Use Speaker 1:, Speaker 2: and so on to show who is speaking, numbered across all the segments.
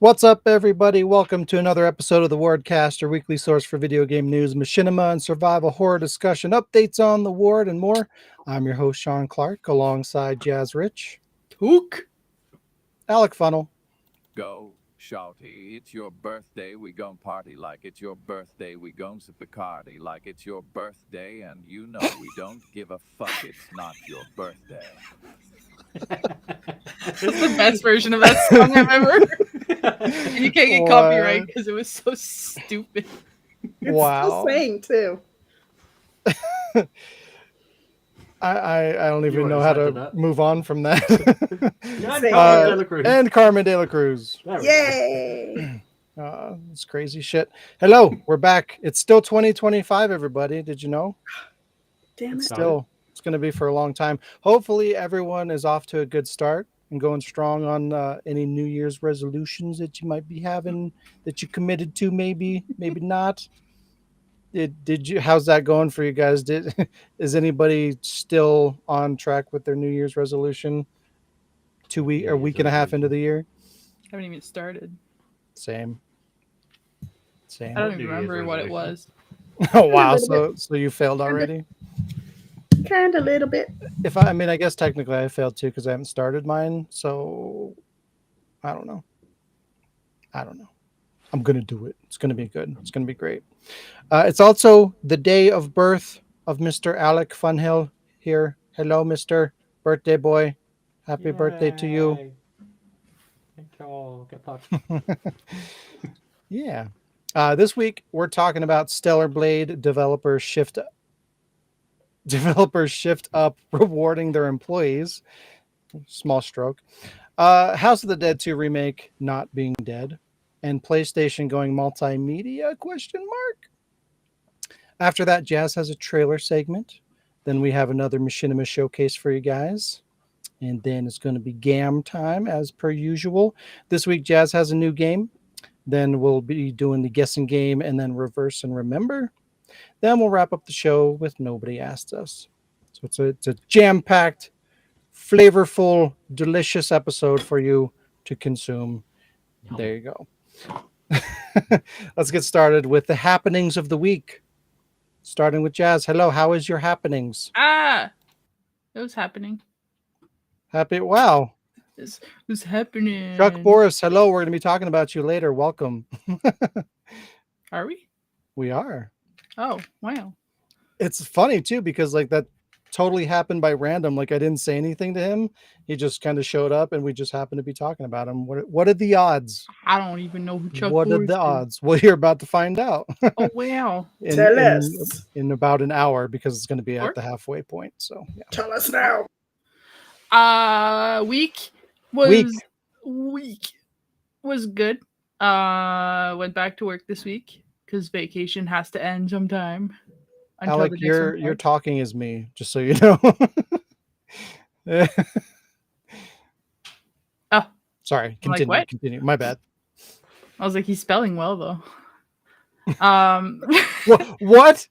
Speaker 1: What's up, everybody? Welcome to another episode of the Wardcast, your weekly source for video game news, machinima, and survival horror discussion, updates on the Ward, and more. I'm your host, Sean Clark, alongside Jazz Rich,
Speaker 2: Hook.
Speaker 1: Alec Funnel,
Speaker 3: Go, shouty, it's your birthday, we gon' party like it's your birthday, we gon' sip Bacardi like it's your birthday, and you know we don't give a fuck, it's not your birthday.
Speaker 2: That's the best version of that song I've ever heard. And you can't get copyright because it was so stupid.
Speaker 4: It's
Speaker 1: Wow.
Speaker 4: still saying too.
Speaker 1: I don't even
Speaker 5: You
Speaker 1: know how to
Speaker 5: accepted that.
Speaker 1: move on from that.
Speaker 4: Say
Speaker 5: Carmen de la Cruz.
Speaker 1: And Carmen de la Cruz.
Speaker 5: There we
Speaker 4: Yay!
Speaker 1: It's crazy shit. Hello, we're back. It's still 2025, everybody. Did you know?
Speaker 4: Damn it.
Speaker 1: Still, it's going to be for a long time. Hopefully, everyone is off to a good start and going strong on any New Year's resolutions that you might be having that you committed to. Maybe not. Did you? How's that going for you guys? Is anybody still on track with their New Year's resolution? 2 week or week and a half into the year?
Speaker 2: Haven't even started.
Speaker 1: Same.
Speaker 2: I don't even
Speaker 5: New Year's
Speaker 2: remember what it
Speaker 5: resolution.
Speaker 2: was.
Speaker 1: Oh wow! So you failed already.
Speaker 4: Kind of a little bit.
Speaker 1: I mean, I guess technically I failed too because I haven't started mine. So I don't know. I'm gonna do it. It's gonna be good. It's gonna be great. It's also the day of birth of Mr. Alec Funhill here. Hello, Mr. Birthday Boy. Happy birthday to you.
Speaker 5: Yay. Thank you. Get touched.
Speaker 1: Yeah. This week we're talking about Stellar Blade developers shift up rewarding their employees. Small stroke. House of the Dead 2 remake not being dead, and PlayStation going multimedia ? After that, Jazz has a trailer segment. Then we have another Machinima showcase for you guys. And then it's going to be GAM time as per usual. This week, Jazz has a new game. Then we'll be doing the guessing game and then reverse and remember. Then we'll wrap up the show with Nobody Asked Us. So it's a jam-packed, flavorful, delicious episode for you to consume. There you go. Let's get started with the happenings of the week. Starting with Jazz. Hello, how is your happenings?
Speaker 2: It was happening.
Speaker 1: Happy? Wow.
Speaker 2: It was happening.
Speaker 1: Chuck Boris, hello. We're going to be talking about you later. Welcome.
Speaker 2: Are we?
Speaker 1: We are.
Speaker 2: Oh, wow.
Speaker 1: It's funny too because like that totally happened by random. Like I didn't say anything to him. He just kind of showed up and we just happened to be talking about him. What are the odds?
Speaker 2: I don't even know who Chuck
Speaker 1: What are
Speaker 2: Boris
Speaker 1: the
Speaker 2: is.
Speaker 1: odds? Well, you're about to find out.
Speaker 2: Oh, wow.
Speaker 4: Tell us.
Speaker 1: In about an hour because it's going to be
Speaker 2: Or-
Speaker 1: at the halfway point. So yeah.
Speaker 4: Tell us now.
Speaker 2: Week was good. Went back to work this week because vacation has to end sometime. Until
Speaker 1: Alec,
Speaker 2: the next one
Speaker 1: your
Speaker 2: starts.
Speaker 1: talking is me, just so you know.
Speaker 2: Oh,
Speaker 1: Sorry,
Speaker 2: I'm like,
Speaker 1: continue.
Speaker 2: what?
Speaker 1: Continue. My bad.
Speaker 2: I was like, he's spelling well though.
Speaker 1: What?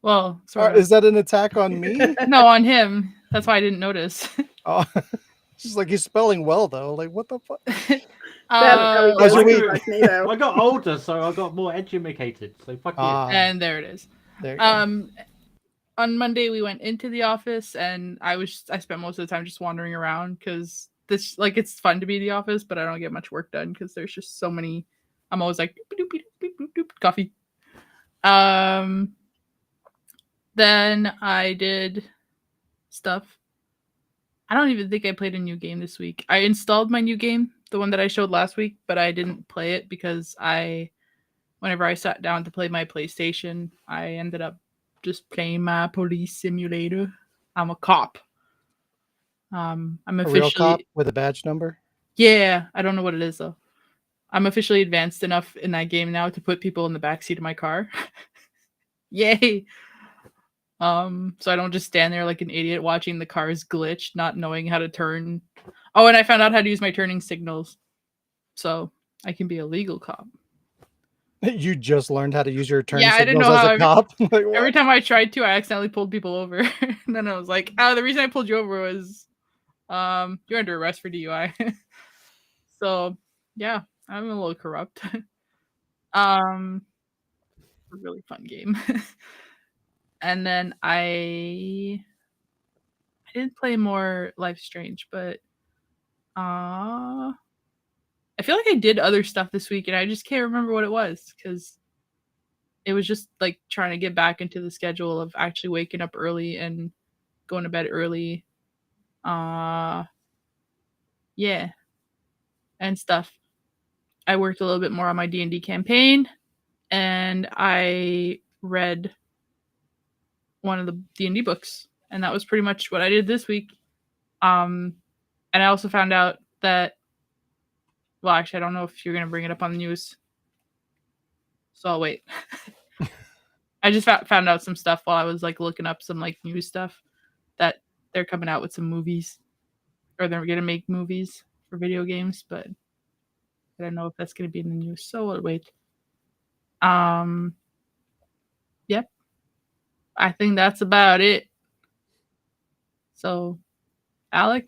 Speaker 2: Well, sort of.
Speaker 1: Is that an attack on me?
Speaker 2: No, on him. That's why I didn't notice.
Speaker 1: Oh, she's like, he's spelling well though. Like, what the fuck?
Speaker 4: That's how he
Speaker 1: how's
Speaker 4: goes
Speaker 1: your week?
Speaker 4: like me, though.
Speaker 5: I got older, so I got more educated. So fuck you.
Speaker 2: And there it is.
Speaker 1: There you go.
Speaker 2: On Monday we went into the office and I spent most of the time just wandering around because this it's fun to be in the office, but I don't get much work done because there's just so many. I'm always like doop, doop, doop, doop, doop, coffee. Then I did stuff. I don't even think I played a new game this week. I installed my new game, the one that I showed last week, but I didn't play it because whenever I sat down to play my PlayStation, I ended up just playing my police simulator. I'm a cop. I'm
Speaker 1: A
Speaker 2: officially
Speaker 1: real cop with a badge number.
Speaker 2: Yeah, I don't know what it is though. I'm officially advanced enough in that game now to put people in the backseat of my car. Yay. So I don't just stand there like an idiot watching the cars glitch, not knowing how to turn. Oh, and I found out how to use my turning signals. So I can be a legal cop.
Speaker 1: You just learned how to use your turn
Speaker 2: Yeah, I didn't
Speaker 1: signals
Speaker 2: know
Speaker 1: as
Speaker 2: how
Speaker 1: a cop. Like, what?
Speaker 2: Every time I tried to, I accidentally pulled people over. And then I was like, the reason I pulled you over was you're under arrest for DUI. So yeah, I'm a little corrupt. A really fun game. And then I didn't play more Life is Strange, but I feel like I did other stuff this week and I just can't remember what it was because it was just like trying to get back into the schedule of actually waking up early and going to bed early. Yeah. And stuff. I worked a little bit more on my D&D campaign and I read one of the D&D books, and that was pretty much what I did this week. And I also found out that, well, actually, I don't know if you're going to bring it up on the news, so I'll wait. I just found out some stuff while I was like looking up some like news stuff that they're coming out with some movies, or they're going to make movies for video games, but I don't know if that's going to be in the news, so I'll wait. Yep. I think that's about it. So, Alec,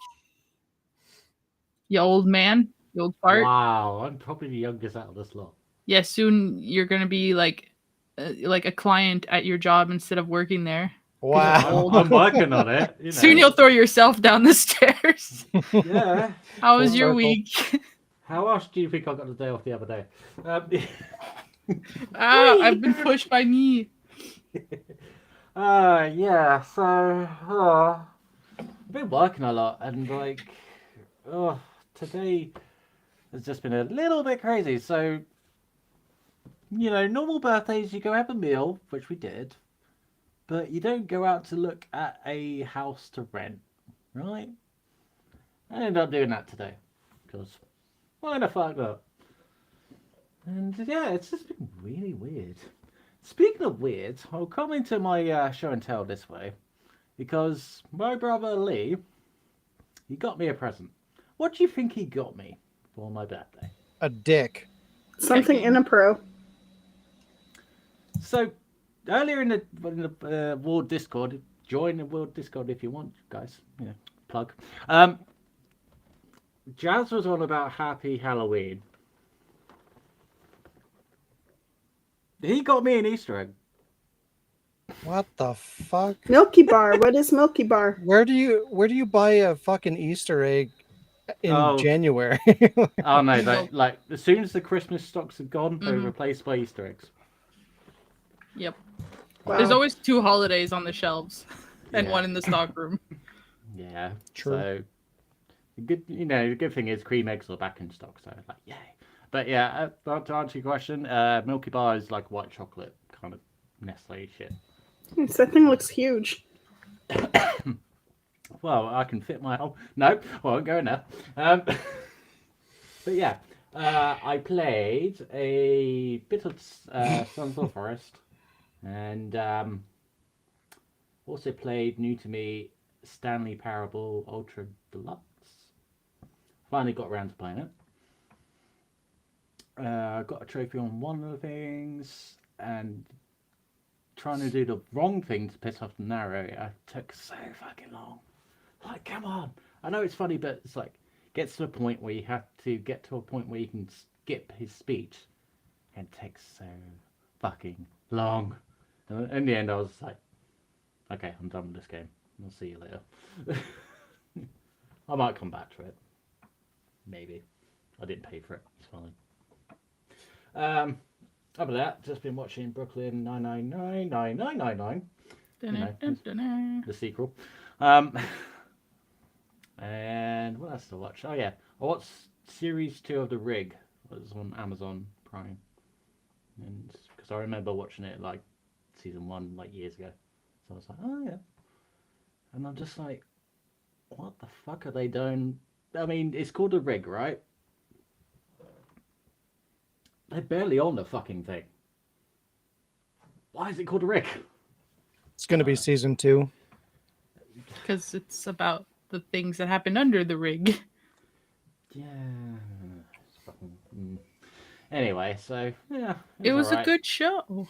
Speaker 2: you old man, you old fart.
Speaker 5: Wow, I'm probably the youngest out of this lot.
Speaker 2: Yeah, soon you're gonna be like a client at your job instead of working there.
Speaker 1: Wow.
Speaker 5: I'm working on it. You know.
Speaker 2: Soon you'll throw yourself down the stairs.
Speaker 5: Yeah.
Speaker 2: How was
Speaker 1: Full
Speaker 2: your
Speaker 1: circle.
Speaker 2: week?
Speaker 5: How else do you think I got the day off the other day?
Speaker 2: I've been pushed by me.
Speaker 5: Yeah. So, I've been working a lot, and like, today has just been a little bit crazy. So, you know, normal birthdays, you go have a meal, which we did, but you don't go out to look at a house to rent, right? I ended up doing that today because why the fuck not? And yeah, it's just been really weird. Speaking of weird, I'll come into my show and tell this way because my brother Lee, he got me a present. What do you think he got me for my birthday?
Speaker 1: A dick.
Speaker 4: Something in a pro.
Speaker 5: So earlier in the Ward Discord, join the Ward Discord if you want, guys. You know, plug. Jazz was on about Happy Halloween. He got me an Easter egg.
Speaker 1: What the fuck?
Speaker 4: Milky Bar. What is Milky Bar?
Speaker 1: Where do you buy a fucking Easter egg in January?
Speaker 5: Oh no, like as soon as the Christmas stocks are gone, they're replaced by Easter eggs.
Speaker 2: Yep.
Speaker 4: Wow.
Speaker 2: There's always 2 holidays on the shelves and
Speaker 5: Yeah.
Speaker 2: 1 in the stock room.
Speaker 5: Yeah,
Speaker 1: True.
Speaker 5: So the good thing is cream eggs are back in stock, so like yay. But yeah, to answer your question, Milky Bar is like white chocolate kind of Nestle shit.
Speaker 4: That thing looks huge.
Speaker 5: Well, I can fit my. Oh no, I won't go in there. But yeah, I played a bit of Sons of the Forest, and also played new to me Stanley Parable Ultra Deluxe. Finally got around to playing it. Got a trophy on one of the things, and trying to do the wrong thing to piss off the narrator took so fucking long. Like, come on! I know it's funny, but it's like gets to a point where you have to get to a point where you can skip his speech, and it takes so fucking long. And in the end, I was like, okay, I'm done with this game. I'll see you later. I might come back to it. Maybe. I didn't pay for it. It's fine. Other than that, just been watching Brooklyn 999. The sequel. And what else to watch? Oh yeah, I watched series 2 of The Rig. It was on Amazon Prime, and because I remember watching it like season 1 like years ago, so I was like, oh yeah. And I'm just like, what the fuck are they doing? I mean, it's called The Rig, right? They're barely on the fucking thing. Why is it called A Rig?
Speaker 1: It's going to be season 2.
Speaker 2: Because it's about the things that happened under the rig.
Speaker 5: Yeah. It's fucking, Anyway, so yeah.
Speaker 2: It was
Speaker 5: alright.
Speaker 2: a good show.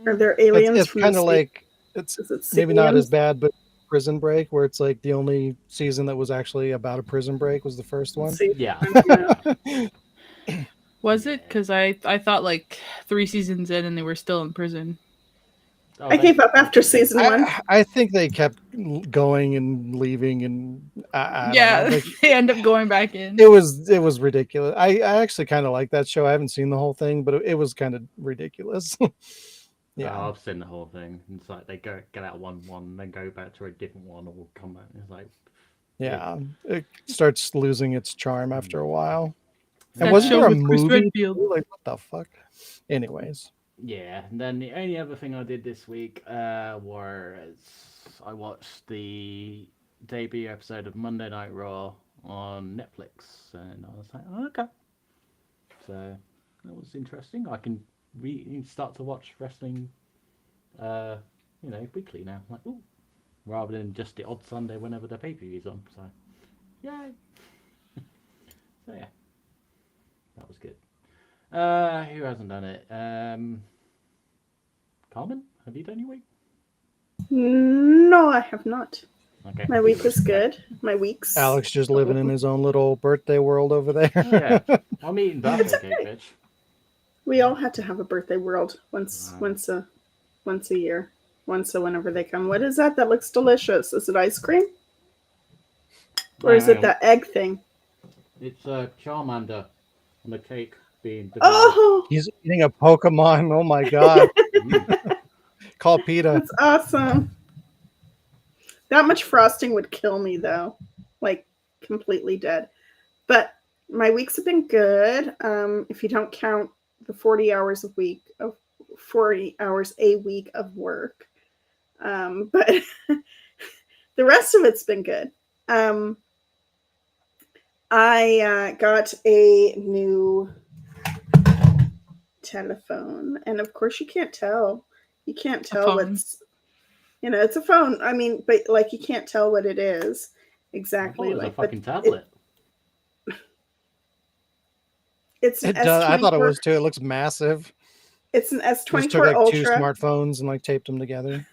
Speaker 4: Are there aliens?
Speaker 1: It's kind of like it's
Speaker 4: Is it
Speaker 1: maybe not as
Speaker 4: aliens?
Speaker 1: bad, but Prison Break, where it's like the only season that was actually about a prison break was the first one.
Speaker 4: Let's see.
Speaker 5: Yeah.
Speaker 2: Was it? Because I thought like 3 seasons in and they were still in prison.
Speaker 5: Oh,
Speaker 4: I gave up after season 1.
Speaker 1: I think they kept going and leaving, and I don't
Speaker 2: Yeah,
Speaker 1: know. Like,
Speaker 2: they end up going back in.
Speaker 1: it was ridiculous. I actually kind of like that show. I haven't seen the whole thing, but it was kind of ridiculous. Yeah.
Speaker 5: Oh, I've seen the whole thing. It's like they get out one, then go back to a different one, or come back. It's like,
Speaker 1: Yeah, it starts losing its charm after a while. And
Speaker 2: That
Speaker 1: wasn't
Speaker 2: show
Speaker 1: there a
Speaker 2: with Chris
Speaker 1: movie?
Speaker 2: Redfield.
Speaker 1: too? Like, what the fuck? Anyways,
Speaker 5: yeah. And then the only other thing I did this week was I watched the debut episode of Monday Night Raw on Netflix, and I was like, oh, okay. So that was interesting. I can start to watch wrestling, weekly now. Like, ooh, rather than just the odd Sunday whenever the pay-per-view's on. So, yay! So yeah, that was good. Who hasn't done it? Carmen, have you done your week?
Speaker 4: No, I have not.
Speaker 5: Okay.
Speaker 4: My week was good. My week's
Speaker 1: Alex just living in his own little birthday world over there.
Speaker 5: Oh, yeah, I'm eating birthday cake, bitch.
Speaker 4: We all had to have a birthday world once a year. Whenever they come. What is that? That looks delicious. Is it ice cream? Or is it that egg thing?
Speaker 5: It's Charmander on the cake being devoured.
Speaker 4: Oh,
Speaker 1: He's eating a Pokemon. Oh my god! Call PETA.
Speaker 4: that's awesome. That much frosting would kill me, though. Like, completely dead. But my weeks have been good. If you don't count the 40 hours a week of work. But the rest of it's been good. I got a new telephone, and of course you can't tell. You can't tell what's, it's a phone. I mean, but like you can't tell what it is exactly.
Speaker 5: It was
Speaker 4: like
Speaker 5: a fucking tablet.
Speaker 4: It's an
Speaker 1: It does. I thought it
Speaker 4: S24
Speaker 1: was too. It looks massive.
Speaker 4: It's an
Speaker 1: Just
Speaker 4: S24
Speaker 1: took like
Speaker 4: Ultra.
Speaker 1: 2 smartphones and like taped them together.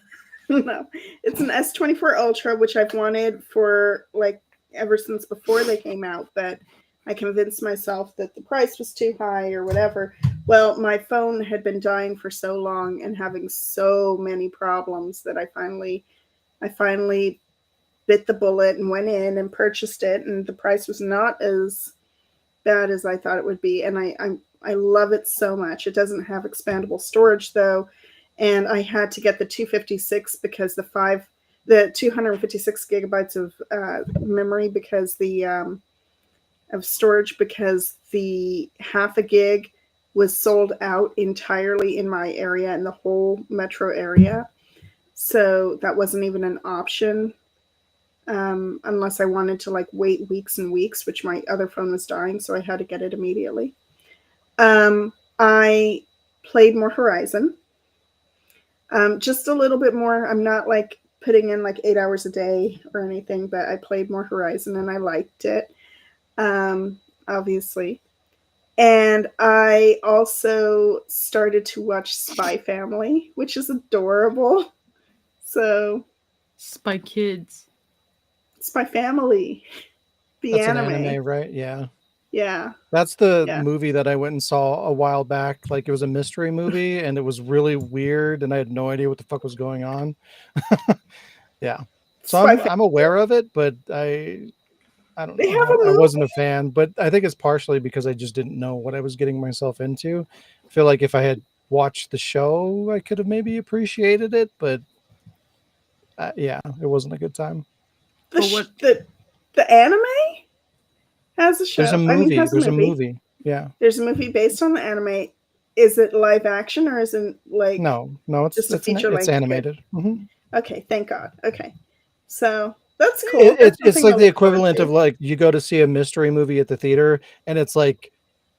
Speaker 4: No, it's an S24 Ultra, which I've wanted for like ever since before they came out, but I convinced myself that the price was too high or whatever. Well, my phone had been dying for so long and having so many problems that I finally bit the bullet and went in and purchased it, and the price was not as bad as I thought it would be, and I love it so much. It doesn't have expandable storage though, and I had to get the 256 because the 256 gigabytes of memory because of storage, because the half a gig was sold out entirely in my area, in the whole metro area. So that wasn't even an option unless I wanted to like wait weeks and weeks, which my other phone was dying, so I had to get it immediately. I played more Horizon. Just a little bit more. I'm not like putting in like 8 hours a day or anything, but I played more Horizon and I liked it, obviously. And I also started to watch Spy Family, which is adorable. So,
Speaker 2: Spy Kids.
Speaker 4: Spy Family,
Speaker 1: That's an anime, right? Yeah.
Speaker 4: Yeah.
Speaker 1: That's the movie that I went and saw a while back. Like, it was a mystery movie and it was really weird and I had no idea what the fuck was going on. Yeah. So I'm aware of it, but I don't know. I wasn't a fan, but I think it's partially because I just didn't know what I was getting myself into. I feel like if I had watched the show, I could have maybe appreciated it, but yeah, it wasn't a good time.
Speaker 4: The anime has a show.
Speaker 1: There's a movie. There's a movie. Yeah.
Speaker 4: There's a movie based on the anime. Is it live action or is it like
Speaker 1: no? It's animated. Mm-hmm.
Speaker 4: Okay, thank God. Okay, so that's cool.
Speaker 1: It's like the equivalent of like you go to see a mystery movie at the theater and it's like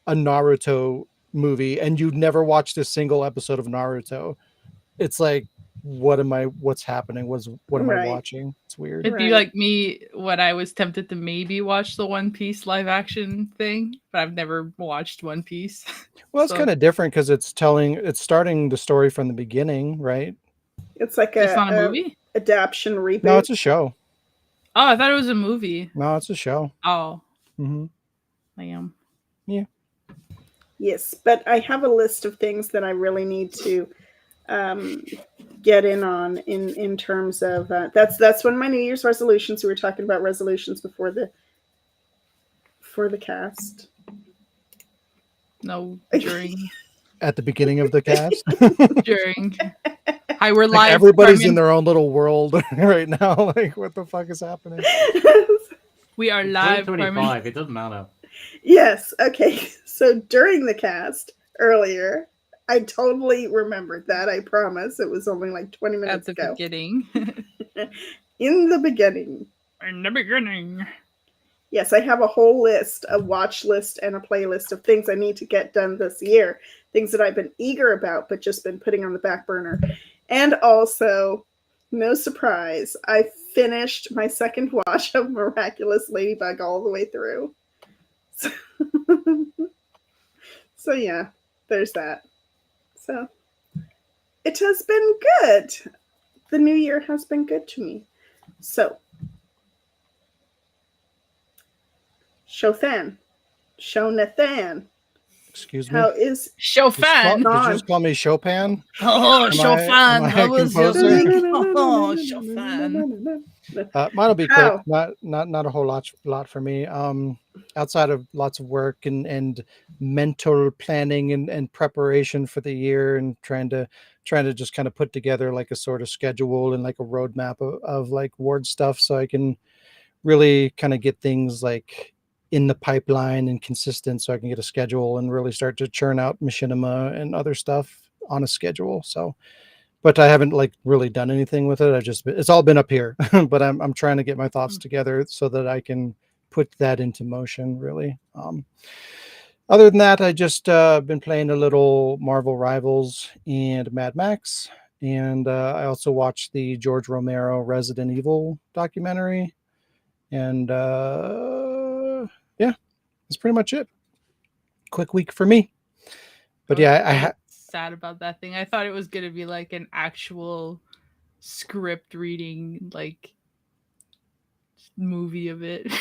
Speaker 1: a Naruto movie and you've never watched a single episode of Naruto. It's like, what's happening? What am I watching? It's weird.
Speaker 2: It'd be like me when I was tempted to maybe watch the One Piece live action thing, but I've never watched One Piece.
Speaker 1: Well, it's kind of different because it's starting the story from the beginning, right?
Speaker 4: It's like
Speaker 2: it's not a movie.
Speaker 4: adaptation reboot.
Speaker 1: No, it's a show.
Speaker 2: Oh, I thought it was a movie.
Speaker 1: No, it's a show.
Speaker 2: Oh,
Speaker 1: Mm-hmm.
Speaker 2: I am.
Speaker 4: Yes, but I have a list of things that I really need to get in on in terms of that's one of my New Year's resolutions. We were talking about resolutions before the cast.
Speaker 2: No, during.
Speaker 1: At the beginning of the cast.
Speaker 2: During. Hi, we're
Speaker 1: Like
Speaker 2: live.
Speaker 1: everybody's
Speaker 2: Carmen.
Speaker 1: in their own little world right now. Like, what the fuck is happening?
Speaker 2: We are
Speaker 5: It's
Speaker 2: live.
Speaker 5: 2025.
Speaker 2: Carmen.
Speaker 5: It doesn't matter.
Speaker 4: Yes. Okay. So during the cast earlier, I totally remembered that. I promise. It was only like 20
Speaker 2: At
Speaker 4: minutes
Speaker 2: the
Speaker 4: ago.
Speaker 2: beginning.
Speaker 4: In the beginning.
Speaker 2: In the beginning.
Speaker 4: Yes, I have a whole list, a watch list, and a playlist of things I need to get done this year. Things that I've been eager about, but just been putting on the back burner. And also, no surprise, I finished my second watch of Miraculous Ladybug all the way through. So yeah, there's that. So it has been good. The new year has been good to me. So Shothan.
Speaker 1: Excuse me.
Speaker 4: How is
Speaker 2: Chopin.
Speaker 1: Did you just call me Chopin?
Speaker 2: Oh,
Speaker 1: Am
Speaker 2: Chopin.
Speaker 1: I
Speaker 2: How was your
Speaker 1: composer?
Speaker 2: week? Oh, Chopin.
Speaker 1: Mine'll be
Speaker 4: How?
Speaker 1: quick. Not a whole lot for me. Outside of lots of work and mental planning and preparation for the year, and trying to just kind of put together like a sort of schedule and like a roadmap of like Ward stuff, so I can really kind of get things like in the pipeline and consistent, so I can get a schedule and really start to churn out machinima and other stuff on a schedule. So, but I haven't like really done anything with it. It's all been up here, but I'm trying to get my thoughts together so that I can put that into motion really. Other than that, I just been playing a little Marvel Rivals and Mad Max. And I also watched the George Romero Resident Evil documentary. And yeah, that's pretty much it. Quick week for me. But yeah,
Speaker 2: sad about that thing. I thought it was gonna be like an actual script reading, like movie of it.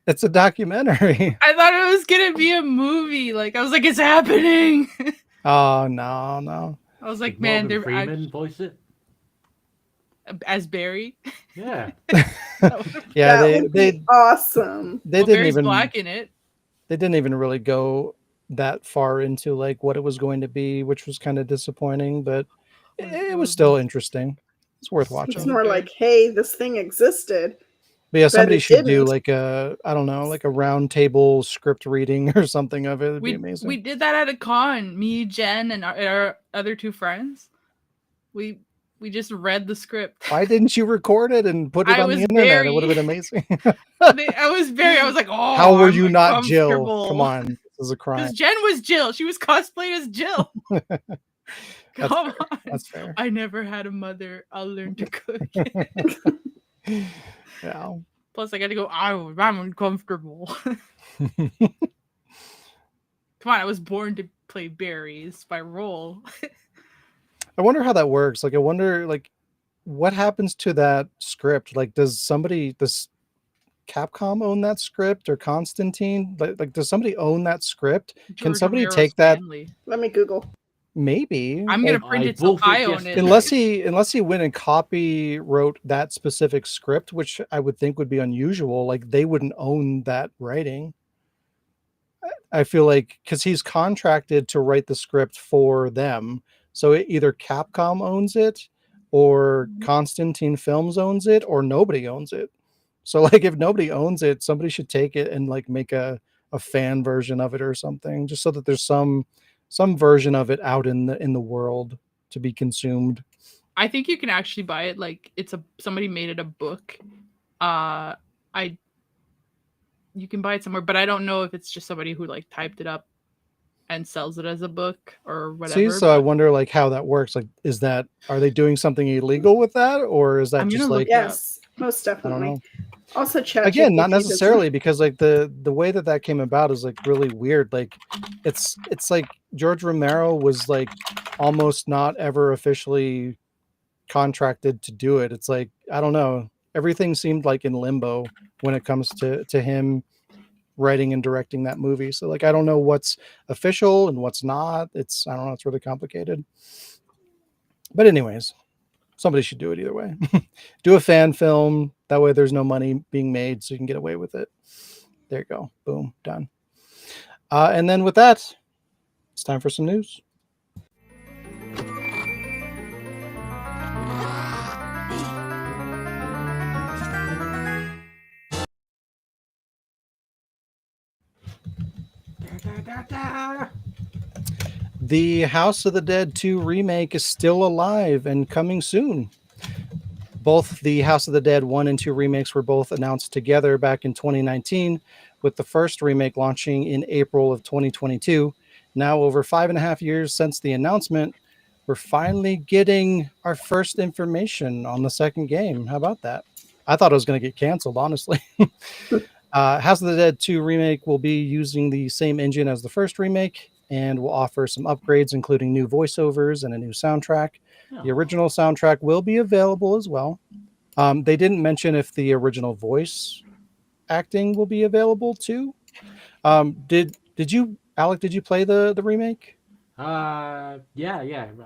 Speaker 1: it's a documentary.
Speaker 2: I thought it was gonna be a movie. Like I was like, it's happening.
Speaker 1: Oh no.
Speaker 2: I was like,
Speaker 5: Did
Speaker 2: man,
Speaker 5: Morgan
Speaker 2: they're
Speaker 5: Freeman voice it?
Speaker 2: as Barry.
Speaker 5: Yeah.
Speaker 1: Yeah,
Speaker 4: that would be awesome.
Speaker 1: They
Speaker 2: Well,
Speaker 1: didn't
Speaker 2: Barry's
Speaker 1: even
Speaker 2: black in it.
Speaker 1: They didn't even really go that far into like what it was going to be, which was kind of disappointing, but it was still interesting. It's worth watching.
Speaker 4: It's more like, hey, this thing existed.
Speaker 1: But yeah, somebody
Speaker 4: it
Speaker 1: should do
Speaker 4: didn't.
Speaker 1: like I don't know, like a round table script reading or something of it. It'd be amazing.
Speaker 2: We did that at a con. Me, Jen, and our other two friends. We just read the script.
Speaker 1: Why didn't you record it and put it on the internet? It would have been amazing.
Speaker 2: I was like, oh,
Speaker 1: how were you not Jill? Come on, this is a crime.
Speaker 2: Because Jen was Jill. She was cosplayed as Jill. Come on.
Speaker 1: That's fair.
Speaker 2: I never had a mother. I'll learn to cook.
Speaker 1: Yeah.
Speaker 2: Plus, I got to go. I'm uncomfortable. Come on, I was born to play berries by role.
Speaker 1: I wonder how that works. Like, I wonder, like, what happens to that script? Like, does Capcom own that script, or Constantine? Like does somebody own that script? Can somebody
Speaker 2: Romero's
Speaker 1: take that?
Speaker 2: family.
Speaker 4: Let me Google.
Speaker 1: Maybe.
Speaker 2: I'm gonna
Speaker 1: Like,
Speaker 2: print it so I own it.
Speaker 1: unless he went and copy wrote that specific script, which I would think would be unusual. Like, they wouldn't own that writing. I feel like because he's contracted to write the script for them. So either Capcom owns it, or Constantine Films owns it, or nobody owns it. So like, if nobody owns it, somebody should take it and like make a fan version of it or something, just so that there's some version of it out in the world to be consumed.
Speaker 2: I think you can actually buy it. Like somebody made it a book. You can buy it somewhere, but I don't know if it's just somebody who like typed it up and sells it as a book or whatever.
Speaker 1: See, so I wonder like how that works. Like, are they doing something illegal with that, or is that just like,
Speaker 4: yes, most definitely. Also, chat
Speaker 1: again, not necessarily, because like the way that came about is like really weird. Like, it's like George Romero was like almost not ever officially contracted to do it. It's like, I don't know. Everything seemed like in limbo when it comes to him writing and directing that movie. So like, I don't know what's official and what's not. I don't know. It's really complicated. But anyways, somebody should do it either way. Do a fan film. That way there's no money being made, so you can get away with it. There you go. Boom. Done. And then with that, it's time for some news. The House of the Dead 2 remake is still alive and coming soon. Both the House of the Dead 1 and 2 remakes were both announced together back in 2019, with the first remake launching in April of 2022. Now, over 5.5 years since the announcement, we're finally getting our first information on the second game. How about that? I thought it was going to get canceled, honestly. House of the Dead 2 remake will be using the same engine as the first remake and will offer some upgrades, including new voiceovers and a new soundtrack. The original soundtrack will be available as well. They didn't mention if the original voice acting will be available too. Did you, Alec? Did you play the remake?
Speaker 5: Yeah,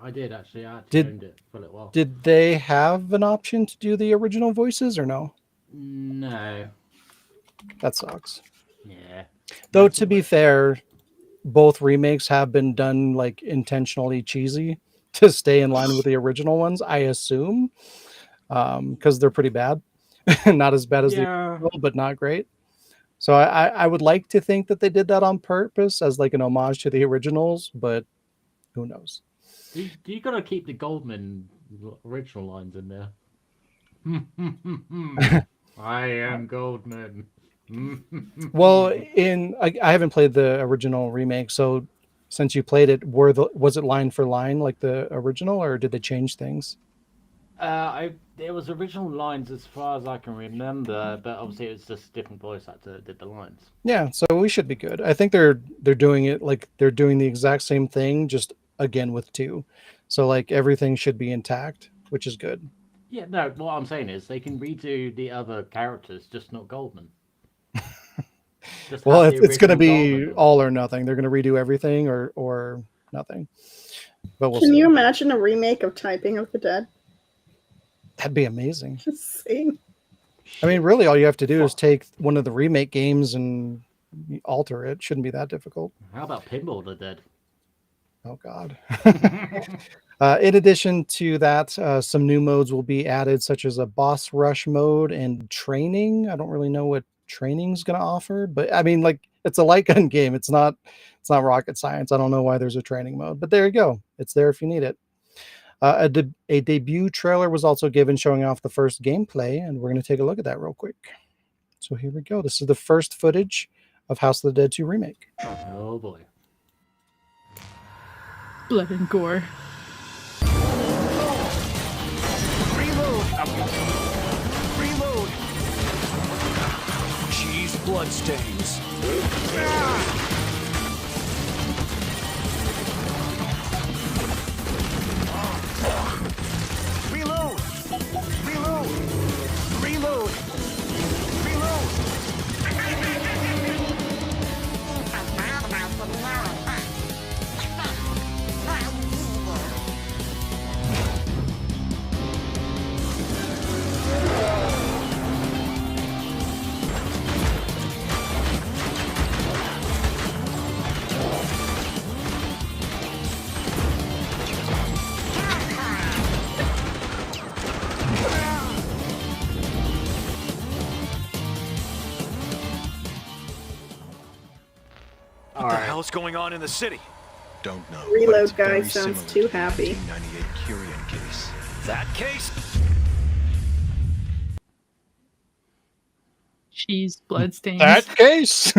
Speaker 5: I did actually. I actually owned it for a little while.
Speaker 1: Did they have an option to do the original voices or no?
Speaker 5: No.
Speaker 1: That sucks.
Speaker 5: Yeah.
Speaker 1: Though to be fair, both remakes have been done like intentionally cheesy to stay in line with the original ones, I assume, because they're pretty bad. Not as bad as the original, but not great. So I would like to think that they did that on purpose as like an homage to the originals, but who knows?
Speaker 5: You gotta keep the Goldman original lines in there. I am Goldman.
Speaker 1: Well, I haven't played the original remake, so since you played it, was it line for line like the original, or did they change things?
Speaker 5: There was original lines as far as I can remember, but obviously it was just a different voice actor that did the lines.
Speaker 1: Yeah, so we should be good. I think they're doing it like they're doing the exact same thing, just again with 2. So like everything should be intact, which is good.
Speaker 5: Yeah, no, what I'm saying is they can redo the other characters, just not Goldman.
Speaker 1: Well, it's going to be all or nothing. They're going to redo everything or nothing. But
Speaker 4: Can you imagine a remake of Typing of the Dead?
Speaker 1: That'd be amazing.
Speaker 4: Just saying.
Speaker 1: I mean, really, all you have to do is take one of the remake games and alter it. Shouldn't be that difficult.
Speaker 5: How about Pinball the Dead?
Speaker 1: Oh, God. In addition to that, some new modes will be added, such as a boss rush mode and training. I don't really know what training's going to offer, but I mean, like, it's a light gun game. It's not rocket science. I don't know why there's a training mode, but there you go. It's there if you need it. A debut trailer was also given showing off the first gameplay, and we're going to take a look at that real quick. So here we go. This is the first footage of House of the Dead 2 remake.
Speaker 5: Oh boy.
Speaker 2: Blood and gore.
Speaker 6: Reload! Cheese bloodstains. Reload! Reload! Reload! Reload! What the hell's going on in the city?
Speaker 7: Don't know.
Speaker 4: Reload guy sounds too happy.
Speaker 7: 1998 Curian case.
Speaker 6: That case?
Speaker 2: Cheese bloodstains.
Speaker 1: That case.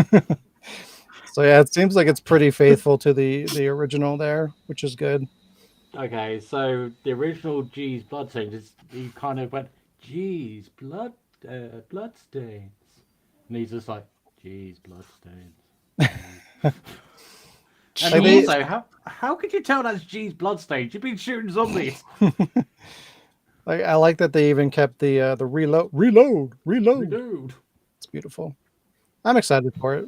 Speaker 1: So yeah, it seems like it's pretty faithful to the original there, which is good.
Speaker 5: Okay, so the original G's bloodstains, he kind of went, geez, bloodstains. And he's just like, geez, bloodstains. And also, how could you tell that's G's bloodstains? You've been shooting zombies.
Speaker 1: Like I like that they even kept the reload.
Speaker 5: Reload.
Speaker 1: It's beautiful. I'm excited for it.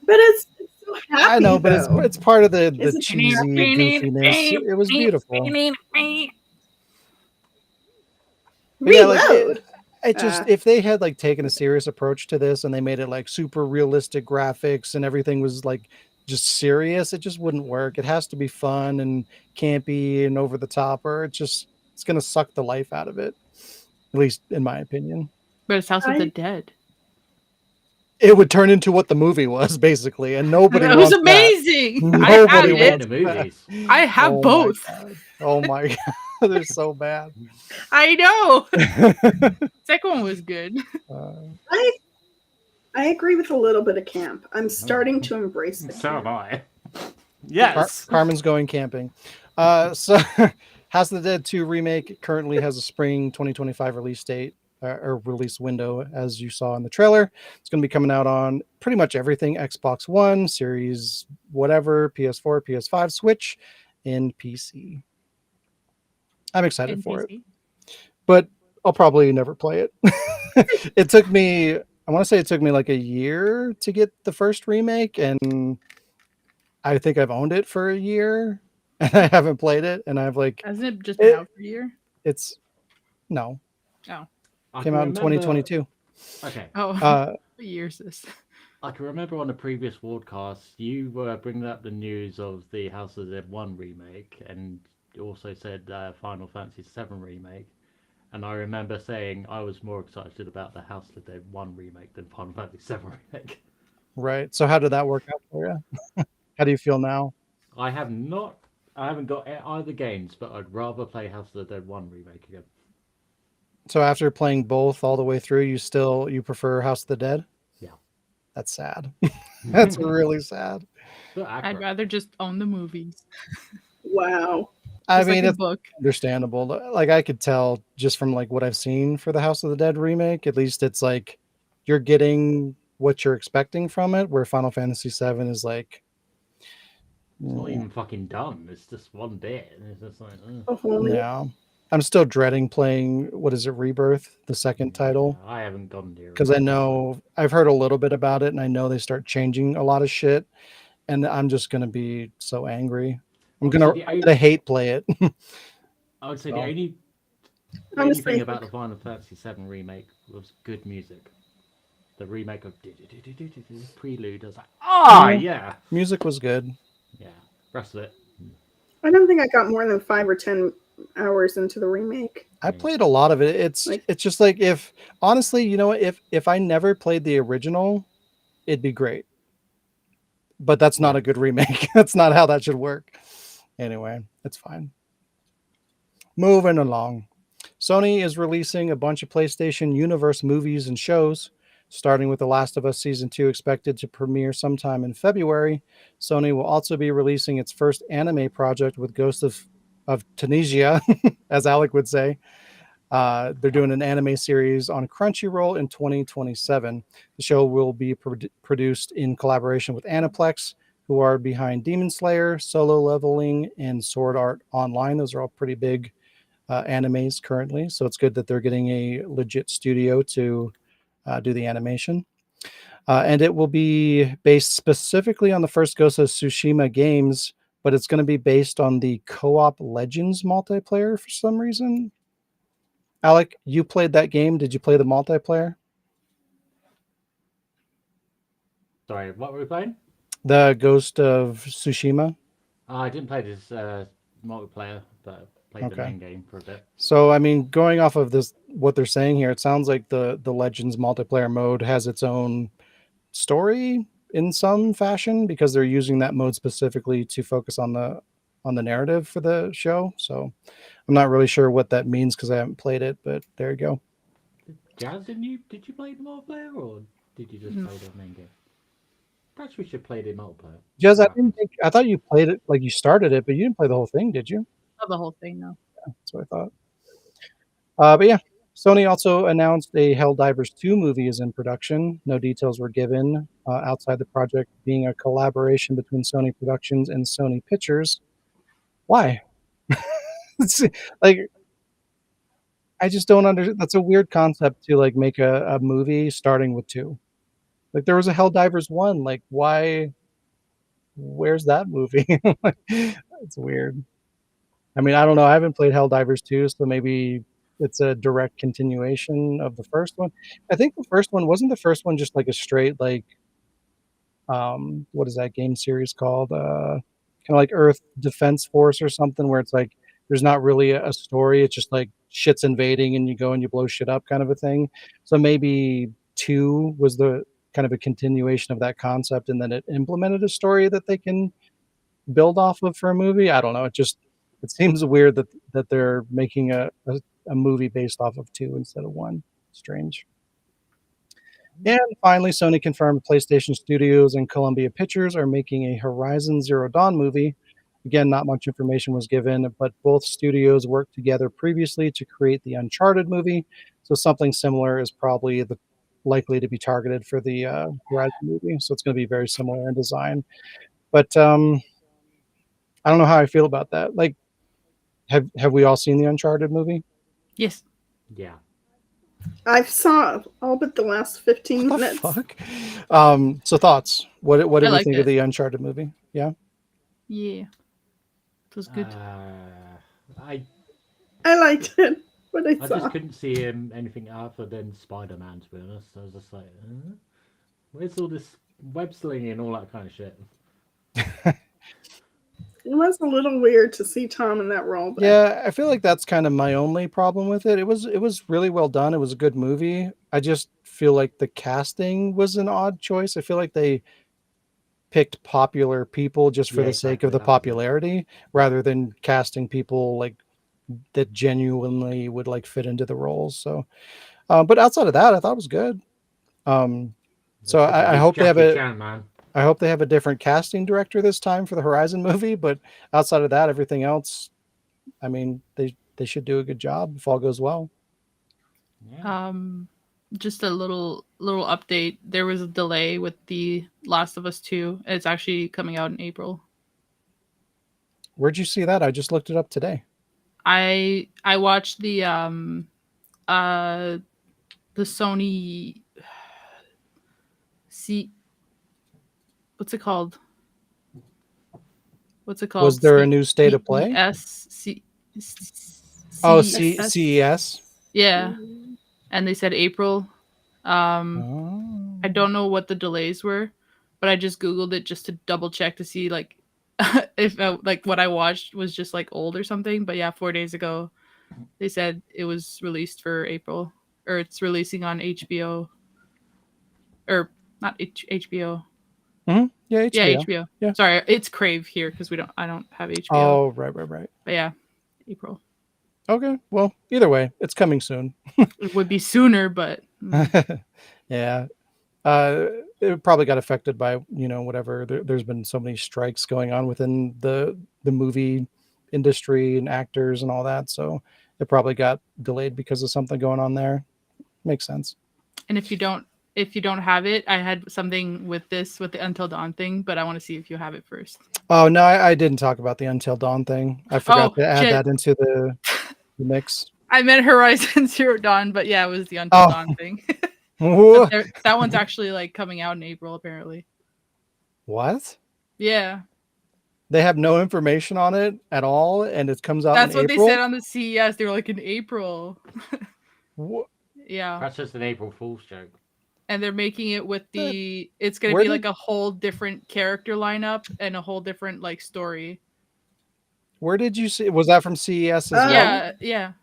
Speaker 4: But it's so happy,
Speaker 1: I know, but
Speaker 4: though.
Speaker 1: it's part of the
Speaker 4: Isn't it
Speaker 1: cheesy
Speaker 4: happy?
Speaker 1: goofiness. It was beautiful. But yeah, like
Speaker 4: Reload.
Speaker 1: it just if they had like taken a serious approach to this and they made it like super realistic graphics and everything was like just serious, it just wouldn't work. It has to be fun and campy and over the top, or it's gonna suck the life out of it. At least in my opinion.
Speaker 2: But it's House of the
Speaker 4: I-
Speaker 2: Dead.
Speaker 1: It would turn into what the movie was basically, and nobody
Speaker 2: It was
Speaker 1: wants that.
Speaker 2: amazing. I
Speaker 1: Nobody
Speaker 2: have
Speaker 5: Made
Speaker 2: it.
Speaker 5: the
Speaker 1: wants that.
Speaker 5: movies.
Speaker 2: I have
Speaker 1: Oh my
Speaker 2: both.
Speaker 1: god. Oh my god. They're so bad.
Speaker 2: I know. Second one was good.
Speaker 4: I agree with a little bit of camp. I'm starting to embrace the
Speaker 5: So
Speaker 4: camp.
Speaker 5: am I. Yes.
Speaker 1: Carmen's going camping. So House of the Dead 2 remake currently has a spring 2025 release date or release window, as you saw in the trailer. It's going to be coming out on pretty much everything: Xbox One, Series, whatever, PS4, PS5, Switch, and PC. I'm excited for it,
Speaker 2: NPC.
Speaker 1: but I'll probably never play it. It took me, I want to say it took me like a year to get the first remake, and I think I've owned it for a year and I haven't played it. And I've like,
Speaker 2: Hasn't it just been
Speaker 1: It-
Speaker 2: out for a year?
Speaker 1: it's no,
Speaker 2: Oh.
Speaker 5: I
Speaker 1: came
Speaker 5: can
Speaker 1: out in
Speaker 5: remember-
Speaker 1: 2022.
Speaker 5: Okay.
Speaker 2: Oh.
Speaker 1: Uh,
Speaker 2: What year is this?
Speaker 5: I can remember on the previous Wardcast, you were bringing up the news of the House of the Dead 1 remake, and you also said Final Fantasy 7 remake. And I remember saying I was more excited about the House of the Dead 1 remake than Final Fantasy 7 remake.
Speaker 1: right. So how did that work out for you? How do you feel now?
Speaker 5: I haven't got either games, but I'd rather play House of the Dead 1 remake again.
Speaker 1: So after playing both all the way through, you prefer House of the Dead?
Speaker 5: Yeah.
Speaker 1: That's sad. That's really sad.
Speaker 5: But
Speaker 2: I'd
Speaker 5: accurate.
Speaker 2: rather just own the movies.
Speaker 4: Wow.
Speaker 1: I
Speaker 2: Just
Speaker 1: mean,
Speaker 2: like a
Speaker 1: it's
Speaker 2: book.
Speaker 1: understandable. Like I could tell just from like what I've seen for the House of the Dead remake, at least it's like you're getting what you're expecting from it, where Final Fantasy 7 is like
Speaker 5: It's not even fucking done. It's just one bit. And it's just like,
Speaker 4: A whole new.
Speaker 1: yeah. I'm still dreading playing what is it, Rebirth, the second title.
Speaker 5: I haven't gone near it.
Speaker 1: Because I know I've heard a little bit about it and I know they start changing a lot of shit. And I'm just gonna be so angry. I'm gonna hate play it.
Speaker 5: I would say
Speaker 1: So.
Speaker 5: the only
Speaker 4: Honestly,
Speaker 5: thing about the Final Fantasy 7 remake was good music. The remake of Prelude, I was like, yeah.
Speaker 1: Music was good.
Speaker 5: Yeah. Rest of it.
Speaker 4: I don't think I got more than 5 or 10 hours into the remake.
Speaker 1: I played a lot of it. It's just like if honestly, you know what, if I never played the original, it'd be great. But that's not a good remake. That's not how that should work. Anyway, it's fine. Moving along. Sony is releasing a bunch of PlayStation Universe movies and shows, starting with The Last of Us Season 2 expected to premiere sometime in February. Sony will also be releasing its first anime project with Ghost of Tunisia, as Alec would say. They're doing an anime series on Crunchyroll in 2027. The show will be produced in collaboration with Aniplex, who are behind Demon Slayer, Solo Leveling, and Sword Art Online. Those are all pretty big animes currently, so it's good that they're getting a legit studio to do the animation. And it will be based specifically on the first Ghost of Tsushima games, but it's going to be based on the Co-op Legends multiplayer for some reason. Alec, you played that game. Did you play the multiplayer?
Speaker 5: Sorry, what were we playing?
Speaker 1: The Ghost of Tsushima.
Speaker 5: I didn't play this multiplayer, but I played the main game for a bit.
Speaker 1: So, I mean, going off of this, what they're saying here, it sounds like the Legends multiplayer mode has its own story in some fashion because they're using that mode specifically to focus on the narrative for the show. So, I'm not really sure what that means because I haven't played it, but there you go.
Speaker 5: Jazz, did you play the multiplayer or did you just play the main game? Perhaps we should play the multiplayer.
Speaker 1: Jazz, I thought you played it, like you started it, but you didn't play the whole thing, did you?
Speaker 2: Not the whole thing, no.
Speaker 1: Yeah, that's what I thought. But yeah, Sony also announced a Helldivers 2 movie is in production. No details were given outside the project being a collaboration between Sony Productions and Sony Pictures. Why? Like, I just don't understand. That's a weird concept to like make a movie starting with 2. Like there was a Helldivers 1. Like why? Where's that movie? It's weird. I mean, I don't know. I haven't played Helldivers 2, so maybe it's a direct continuation of the first one. I think the first one wasn't the first one just like a straight like what is that game series called? Kind of like Earth Defense Force or something, where it's like there's not really a story. It's just like shit's invading and you go and you blow shit up, kind of a thing. So maybe 2 was the kind of a continuation of that concept, and then it implemented a story that they can build off of for a movie. I don't know. It seems weird that they're making a movie based off of 2 instead of 1. Strange. And finally, Sony confirmed PlayStation Studios and Columbia Pictures are making a Horizon Zero Dawn movie. Again, not much information was given, but both studios worked together previously to create the Uncharted movie. So something similar is probably likely to be targeted for the Horizon movie. So it's going to be very similar in design. But I don't know how I feel about that. Like, have we all seen the Uncharted movie?
Speaker 2: Yes.
Speaker 5: Yeah.
Speaker 4: I saw all but the last 15
Speaker 1: What the
Speaker 4: minutes.
Speaker 1: fuck? So thoughts? What did we
Speaker 2: liked
Speaker 1: think
Speaker 2: it.
Speaker 1: of the Uncharted movie? Yeah.
Speaker 2: Yeah. It was good.
Speaker 5: I
Speaker 4: liked it, but I
Speaker 5: I
Speaker 4: saw.
Speaker 5: just couldn't see him anything other than Spider-Man, to be honest. I was just like, where's all this web slinging and all that kind of shit?
Speaker 4: It was a little weird to see Tom in that role. But
Speaker 1: Yeah, I feel like that's kind of my only problem with it. It was really well done. It was a good movie. I just feel like the casting was an odd choice. I feel like they picked popular people just for
Speaker 5: Yeah,
Speaker 1: the sake of
Speaker 5: exactly,
Speaker 1: the
Speaker 5: that was it.
Speaker 1: popularity rather than casting people like that genuinely would like fit into the roles. So, but outside of that, I thought it was good. So I hope they have
Speaker 5: Jackie
Speaker 1: a
Speaker 5: Chan, man.
Speaker 1: I hope they have a different casting director this time for the Horizon movie. But outside of that, everything else, I mean, they should do a good job if all goes well.
Speaker 5: Yeah.
Speaker 2: Just a little update. There was a delay with the Last of Us 2. It's actually coming out in April.
Speaker 1: Where'd you see that? I just looked it up today.
Speaker 2: I watched the Sony what's it called?
Speaker 1: Was there a new state of play? Oh, CES.
Speaker 2: Yeah. And they said April.
Speaker 1: Oh.
Speaker 2: I don't know what the delays were, but I just Googled it just to double check to see like if like what I watched was just like old or something. But yeah, 4 days ago, they said it was released for April, or it's releasing on HBO, or not HBO.
Speaker 1: Mm-hmm. Yeah, HBO.
Speaker 2: Yeah, HBO.
Speaker 1: Yeah.
Speaker 2: Sorry, it's Crave here because I don't have HBO.
Speaker 1: Oh, right.
Speaker 2: But yeah, April.
Speaker 1: Okay. Well, either way, it's coming soon.
Speaker 2: It would be sooner, but
Speaker 1: Yeah. It probably got affected by, whatever. There's been so many strikes going on within the movie industry and actors and all that. So it probably got delayed because of something going on there. Makes sense.
Speaker 2: and if you don't have it, I had something with the Until Dawn thing, but I want to see if you have it first.
Speaker 1: Oh, no, I didn't talk about the Until Dawn thing. I forgot to add
Speaker 2: shit.
Speaker 1: that into the mix.
Speaker 2: I meant Horizon Zero Dawn, but yeah, it was the Until Dawn thing. That one's actually like coming out in April, apparently.
Speaker 1: What?
Speaker 2: Yeah.
Speaker 1: They have no information on it at all, and it comes out
Speaker 2: That's
Speaker 1: in
Speaker 2: what
Speaker 1: April?
Speaker 2: they said on the CES. They were like, in April. Yeah.
Speaker 5: That's just an April Fool's joke.
Speaker 2: And they're making it with it's going to be like a whole different character lineup and a whole different like story.
Speaker 1: Where did you see? Was that from CES as well?
Speaker 2: Yeah.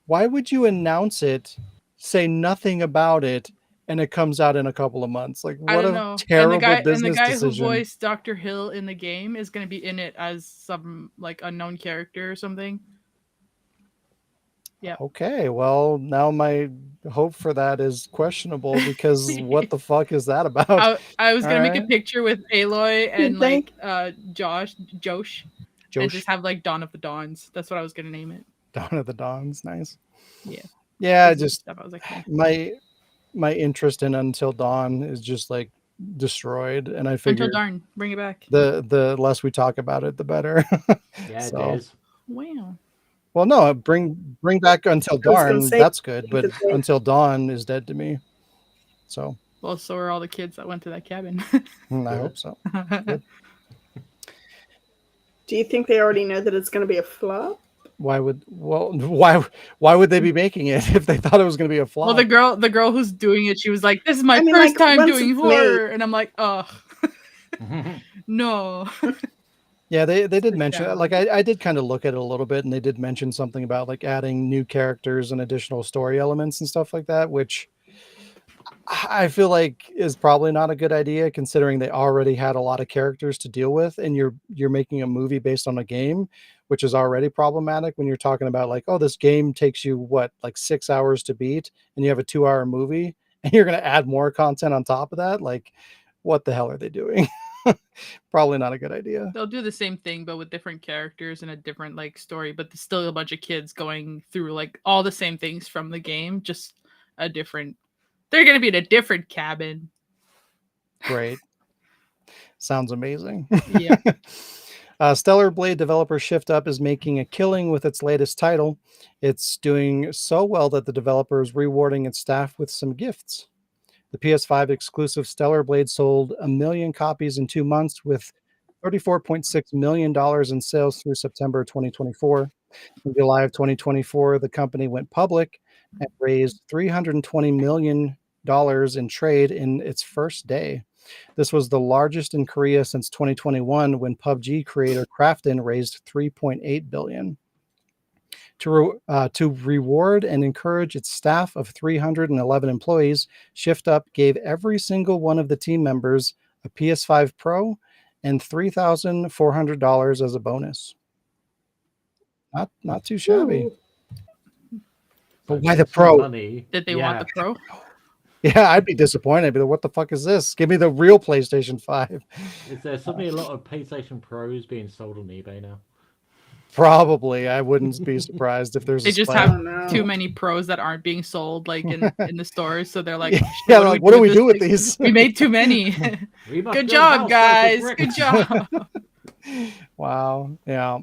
Speaker 1: Why would you announce it, say nothing about it, and it comes out in a couple of months? Like, what a terrible business decision.
Speaker 2: And the guy who voiced Dr. Hill in the game is going to be in it as some like unknown character or something. Yeah.
Speaker 1: Okay, well, now my hope for that is questionable because what the fuck is that about?
Speaker 2: I was going to make a picture with Aloy and like Josh, and just have like Dawn of the Dawns. That's what I was going to name it.
Speaker 1: Dawn of the Dawns, nice.
Speaker 2: Yeah.
Speaker 1: Yeah, just
Speaker 2: I was like,
Speaker 1: my interest in Until Dawn is just like destroyed, and I figure
Speaker 2: Until Dawn, bring it back.
Speaker 1: The less we talk about it, the better.
Speaker 5: Yeah, it is.
Speaker 2: Wow.
Speaker 1: Well, no, bring back Until
Speaker 4: I was gonna
Speaker 1: Dawn.
Speaker 4: say,
Speaker 1: That's good,
Speaker 4: think
Speaker 1: but
Speaker 4: that they-
Speaker 1: Until Dawn is dead to me. So
Speaker 2: Well, so are all the kids that went to that cabin.
Speaker 1: I hope so. Good.
Speaker 4: Do you think they already know that it's going to be a flop?
Speaker 1: Why would they be making it if they thought it was going to be a flop?
Speaker 2: Well, the girl who's doing it, she was like, "This is my
Speaker 4: I mean,
Speaker 2: first
Speaker 4: like,
Speaker 2: time
Speaker 4: once
Speaker 2: doing
Speaker 4: it's
Speaker 2: horror," and I'm like, "Ugh, no."
Speaker 1: Yeah, they did
Speaker 2: like
Speaker 1: mention
Speaker 2: that.
Speaker 1: like I did kind of look at it a little bit, and they did mention something about like adding new characters and additional story elements and stuff like that, which I feel like is probably not a good idea considering they already had a lot of characters to deal with, and you're making a movie based on a game, which is already problematic when you're talking about like, oh, this game takes you what, like 6 hours to beat, and you have a 2-hour movie, and you're going to add more content on top of that. Like, what the hell are they doing? Probably not a good idea.
Speaker 2: They'll do the same thing, but with different characters and a different like story. But there's still a bunch of kids going through like all the same things from the game, just a different. They're gonna be in a different cabin.
Speaker 1: Great. Sounds amazing.
Speaker 2: Yeah.
Speaker 1: Stellar Blade developer Shift Up is making a killing with its latest title. It's doing so well that the developer is rewarding its staff with some gifts. The PS5 exclusive Stellar Blade sold 1 million copies in 2 months with $34.6 million in sales through September 2024. In July of 2024, the company went public and raised $320 million in trade in its first day. This was the largest in Korea since 2021 when PUBG creator Krafton raised $3.8 billion. To reward and encourage its staff of 311 employees, Shift Up gave every single one of the team members a PS5 Pro and $3,400 as a bonus. Not too shabby.
Speaker 4: Ooh.
Speaker 1: But why the Pro?
Speaker 5: Money.
Speaker 2: Did they want the pro?
Speaker 1: Yeah, I'd be disappointed. I'd be like, what the fuck is this? Give me the real PlayStation 5.
Speaker 5: Is there suddenly a lot of PlayStation Pros being sold on eBay now?
Speaker 1: Probably. I wouldn't be surprised if there's
Speaker 2: They
Speaker 1: a
Speaker 2: just
Speaker 1: spike.
Speaker 2: have
Speaker 4: Oh, no.
Speaker 2: too many pros that aren't being sold like in the stores, so they're like,
Speaker 1: Yeah,
Speaker 2: "Shit,
Speaker 1: like, what do we do with
Speaker 2: this?
Speaker 1: these?
Speaker 2: We made too many."
Speaker 5: We must
Speaker 2: Good
Speaker 5: build
Speaker 2: job,
Speaker 5: house
Speaker 2: guys.
Speaker 5: built with
Speaker 2: Good
Speaker 5: bricks.
Speaker 2: job.
Speaker 1: Wow. Yeah.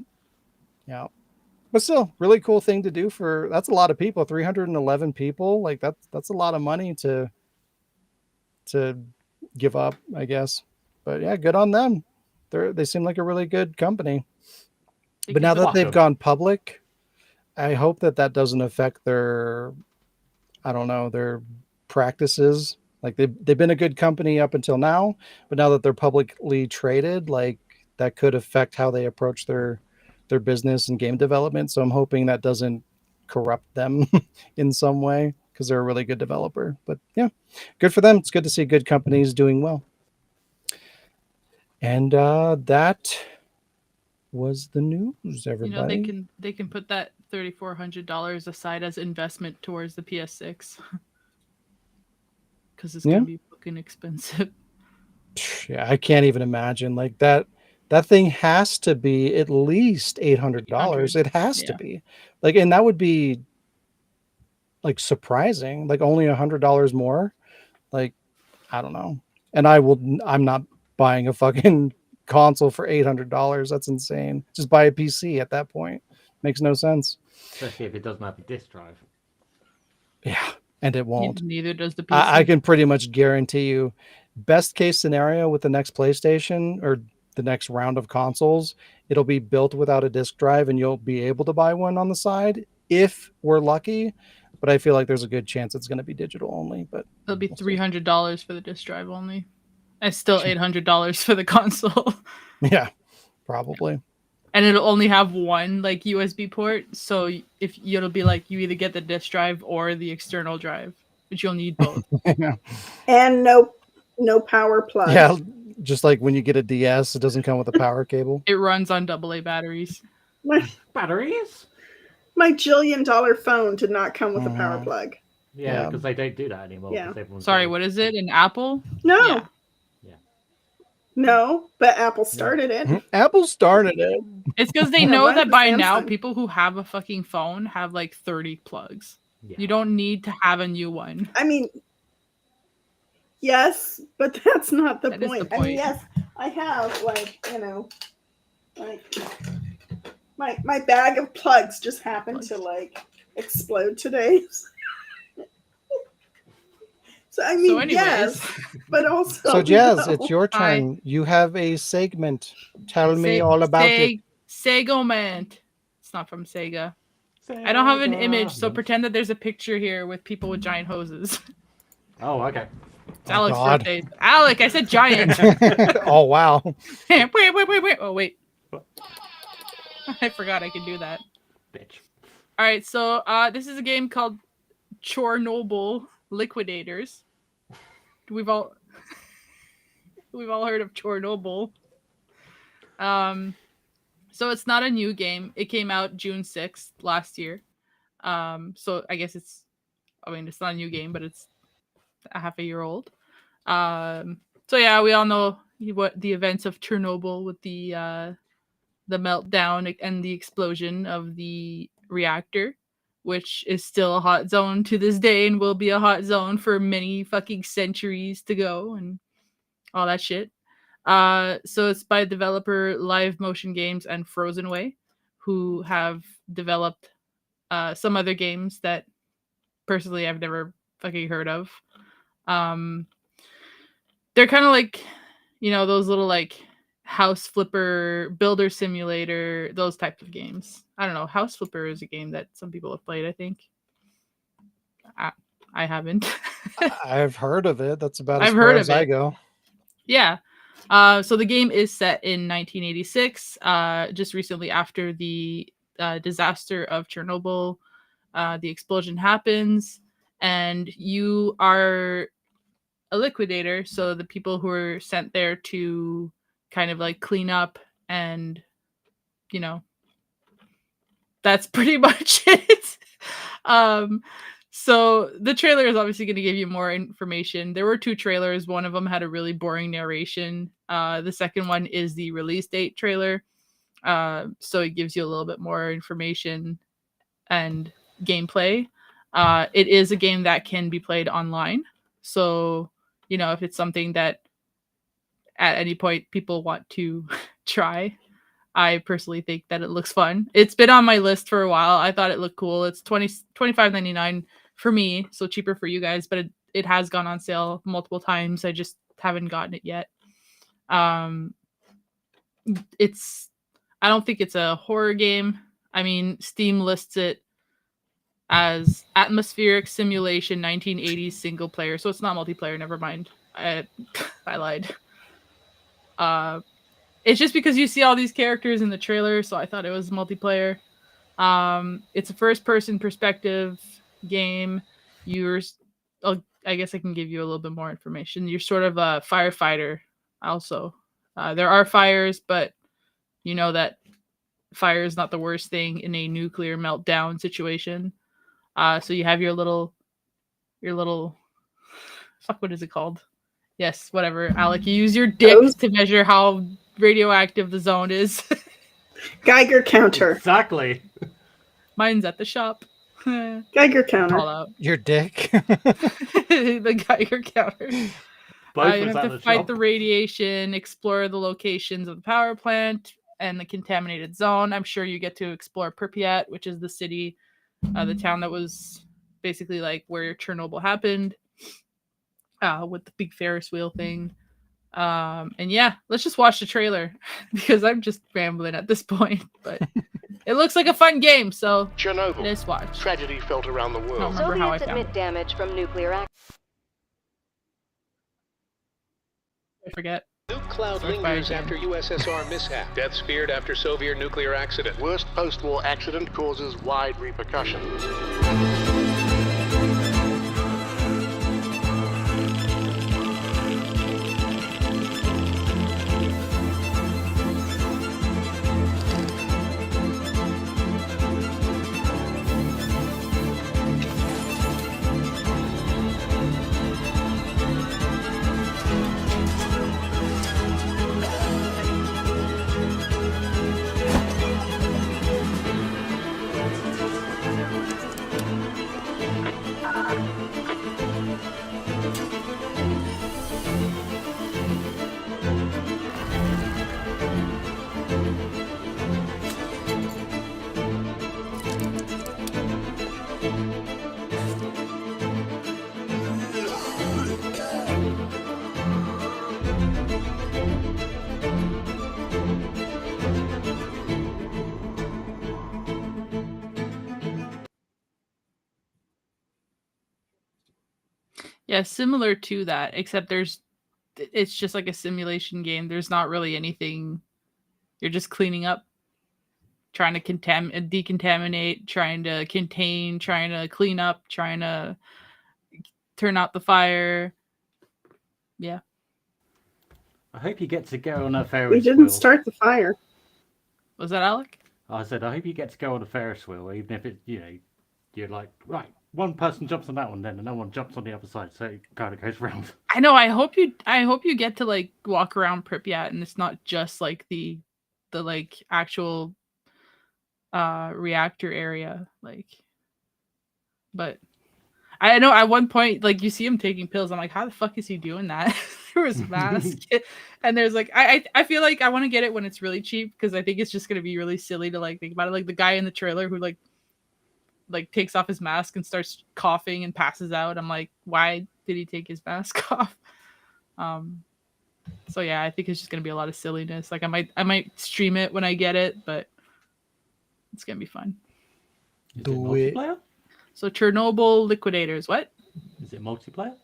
Speaker 1: But still, really cool thing to do that's a lot of people, 311 people. Like that's a lot of money to give up, I guess. But yeah, good on them. They seem like a really good company. But now that they've
Speaker 5: Welcome.
Speaker 1: gone public, I hope that doesn't affect their, I don't know, their practices. Like they've been a good company up until now, but now that they're publicly traded, like that could affect how they approach their business and game development. So I'm hoping that doesn't corrupt them in some way because they're a really good developer. But yeah, good for them. It's good to see good companies doing well. And that was the news, everybody.
Speaker 2: You know, they can put that $3,400 aside as investment towards the PS6 because it's gonna be fucking expensive.
Speaker 1: Yeah, I can't even imagine like that. That thing has to be at least $800. It has to be like, and that would be like surprising. Like only $100 more. Like I don't know. And I'm not buying a fucking console for $800. That's insane. Just buy a PC at that point. Makes no sense.
Speaker 5: Especially if it doesn't have a disk drive.
Speaker 1: Yeah, and it won't.
Speaker 2: Neither does the PC.
Speaker 1: I can pretty much guarantee you, best case scenario with the next PlayStation or the next round of consoles, it'll be built without a disk drive and you'll be able to buy one on the side if we're lucky. But I feel like there's a good chance it's going to be digital only. But
Speaker 2: it'll be $300 for the disc drive only. And still $800 for the console.
Speaker 1: Yeah, probably.
Speaker 2: And it'll only have one like USB port, so if it'll be like you either get the disk drive or the external drive, but you'll need both.
Speaker 1: Yeah.
Speaker 4: And no power plug.
Speaker 1: Yeah, just like when you get a DS, it doesn't come with a power cable.
Speaker 2: It runs on AA batteries.
Speaker 5: Batteries?
Speaker 4: My $1 phone did not come with a power plug.
Speaker 5: Yeah,
Speaker 1: Yeah.
Speaker 5: because they don't do that anymore.
Speaker 4: Yeah.
Speaker 5: 'cause everyone's
Speaker 2: Sorry,
Speaker 5: got-
Speaker 2: what is it? An Apple?
Speaker 4: No.
Speaker 2: Yeah.
Speaker 4: No, but Apple started it.
Speaker 1: Apple started it.
Speaker 2: It's because they
Speaker 4: Yeah,
Speaker 2: know
Speaker 4: mine
Speaker 2: that
Speaker 4: was
Speaker 2: by now
Speaker 4: Samsung.
Speaker 2: people who have a fucking phone have like 30 plugs.
Speaker 5: Yeah.
Speaker 2: You don't need to have a new one.
Speaker 4: I mean, yes, but that's not the
Speaker 2: That is the
Speaker 4: point. I mean,
Speaker 2: point.
Speaker 4: yes, I have like My bag of plugs just happened to like explode today. So I mean,
Speaker 2: anyways.
Speaker 4: yes, but also
Speaker 1: So Jazz,
Speaker 4: no.
Speaker 1: it's your
Speaker 2: Hi.
Speaker 1: turn. You have a segment. Tell me all about it.
Speaker 2: Segment. It's not from Sega. I don't have an image, so pretend that there's a picture here with people with giant hoses.
Speaker 5: Oh, okay.
Speaker 2: It's
Speaker 1: Oh,
Speaker 2: Alec's
Speaker 1: God.
Speaker 2: birthday. Alec, I said giant.
Speaker 1: Oh wow.
Speaker 2: wait. Oh, wait. I forgot I could do that.
Speaker 5: Bitch.
Speaker 2: All right, so this is a game called Chernobyl Liquidators. We've all heard of Chernobyl. So it's not a new game. It came out June 6th last year. So I guess it's not a new game, but it's a half a year old. So yeah, we all know what the events of Chernobyl with the meltdown and the explosion of the reactor, which is still a hot zone to this day and will be a hot zone for many fucking centuries to go and all that shit. So it's by developer Live Motion Games and Frozen Away, who have developed some other games that personally I've never fucking heard of. They're kind of like, those little like House Flipper, Builder Simulator, those types of games. I don't know. House Flipper is a game that some people have played, I think. I haven't.
Speaker 1: I've heard of it. That's about as
Speaker 2: I've
Speaker 1: far
Speaker 2: heard
Speaker 1: as
Speaker 2: of
Speaker 1: I
Speaker 2: it.
Speaker 1: go.
Speaker 2: Yeah. So the game is set in 1986, just recently after the disaster of Chernobyl. The explosion happens, and you are a liquidator. So the people who are sent there to kind of like clean up, and that's pretty much it. So the trailer is obviously going to give you more information. There were 2 trailers. One of them had a really boring narration. The second one is the release date trailer. So it gives you a little bit more information and gameplay. It is a game that can be played online. So, if it's something that at any point people want to try, I personally think that it looks fun. It's been on my list for a while. I thought it looked cool. It's $25.99 for me, so cheaper for you guys, but it has gone on sale multiple times. I just haven't gotten it yet. I don't think it's a horror game. I mean, Steam lists it as atmospheric simulation 1980s single player, so it's not multiplayer. Never mind. I lied. It's just because you see all these characters in the trailer, so I thought it was multiplayer. It's a first-person perspective game. I guess I can give you a little bit more information. You're sort of a firefighter also. There are fires, but you know that fire is not the worst thing in a nuclear meltdown situation. So you have your little fuck, what is it called? Yes, whatever. Alec, you use your dick to measure how radioactive the zone is.
Speaker 4: Geiger counter.
Speaker 5: Exactly.
Speaker 2: Mine's at the shop.
Speaker 4: Geiger counter.
Speaker 2: Call out.
Speaker 1: Your dick.
Speaker 2: The Geiger counter.
Speaker 5: Both
Speaker 2: You
Speaker 5: was
Speaker 2: have
Speaker 5: at
Speaker 2: to
Speaker 5: the
Speaker 2: fight
Speaker 5: shop.
Speaker 2: the radiation, explore the locations of the power plant and the contaminated zone. I'm sure you get to explore Pripyat, which is the city, the town that was basically like where Chernobyl happened, with the big Ferris wheel thing. And yeah, let's just watch the trailer because I'm just rambling at this point. But it looks like a fun game, so
Speaker 8: Chernobyl.
Speaker 2: let's watch.
Speaker 8: Tragedy felt around the
Speaker 2: I don't
Speaker 8: world.
Speaker 2: remember how I
Speaker 9: Soviets
Speaker 2: found
Speaker 9: admit
Speaker 2: it.
Speaker 9: damage from nuclear accident.
Speaker 2: I forget.
Speaker 8: New cloud
Speaker 2: Start
Speaker 8: lingers
Speaker 2: by
Speaker 8: after USSR mishap. Deaths feared after Soviet nuclear accident.
Speaker 10: Worst post-war accident causes wide repercussions.
Speaker 2: Yeah, similar to that, except it's just like a simulation game. There's not really anything. You're just cleaning up, trying to decontaminate, trying to contain, trying to clean up, trying to turn out the fire. Yeah.
Speaker 5: I hope you get to go on a
Speaker 4: We
Speaker 5: Ferris
Speaker 4: didn't
Speaker 5: wheel.
Speaker 4: start the fire.
Speaker 2: Was that Alec?
Speaker 5: I said, I hope you get to go on a Ferris wheel, even if it, you're like, right, one person jumps on that one, then and no one jumps on the other side, so it kind of goes round.
Speaker 2: I know. I hope you get to like walk around Pripyat, and it's not just like the like actual reactor area, like. But I know at one point, like you see him taking pills. I'm like, how the fuck is he doing that? Through his mask, and there's like, I feel like I want to get it when it's really cheap because I think it's just gonna be really silly to like think about it. Like the guy in the trailer who like takes off his mask and starts coughing and passes out. I'm like, why did he take his mask off? So yeah, I think it's just gonna be a lot of silliness. Like I might stream it when I get it, but it's gonna be fun.
Speaker 5: Is
Speaker 1: Do
Speaker 5: it
Speaker 1: it.
Speaker 5: multiplayer?
Speaker 2: So Chernobyl Liquidators, what?
Speaker 5: Is it multiplayer?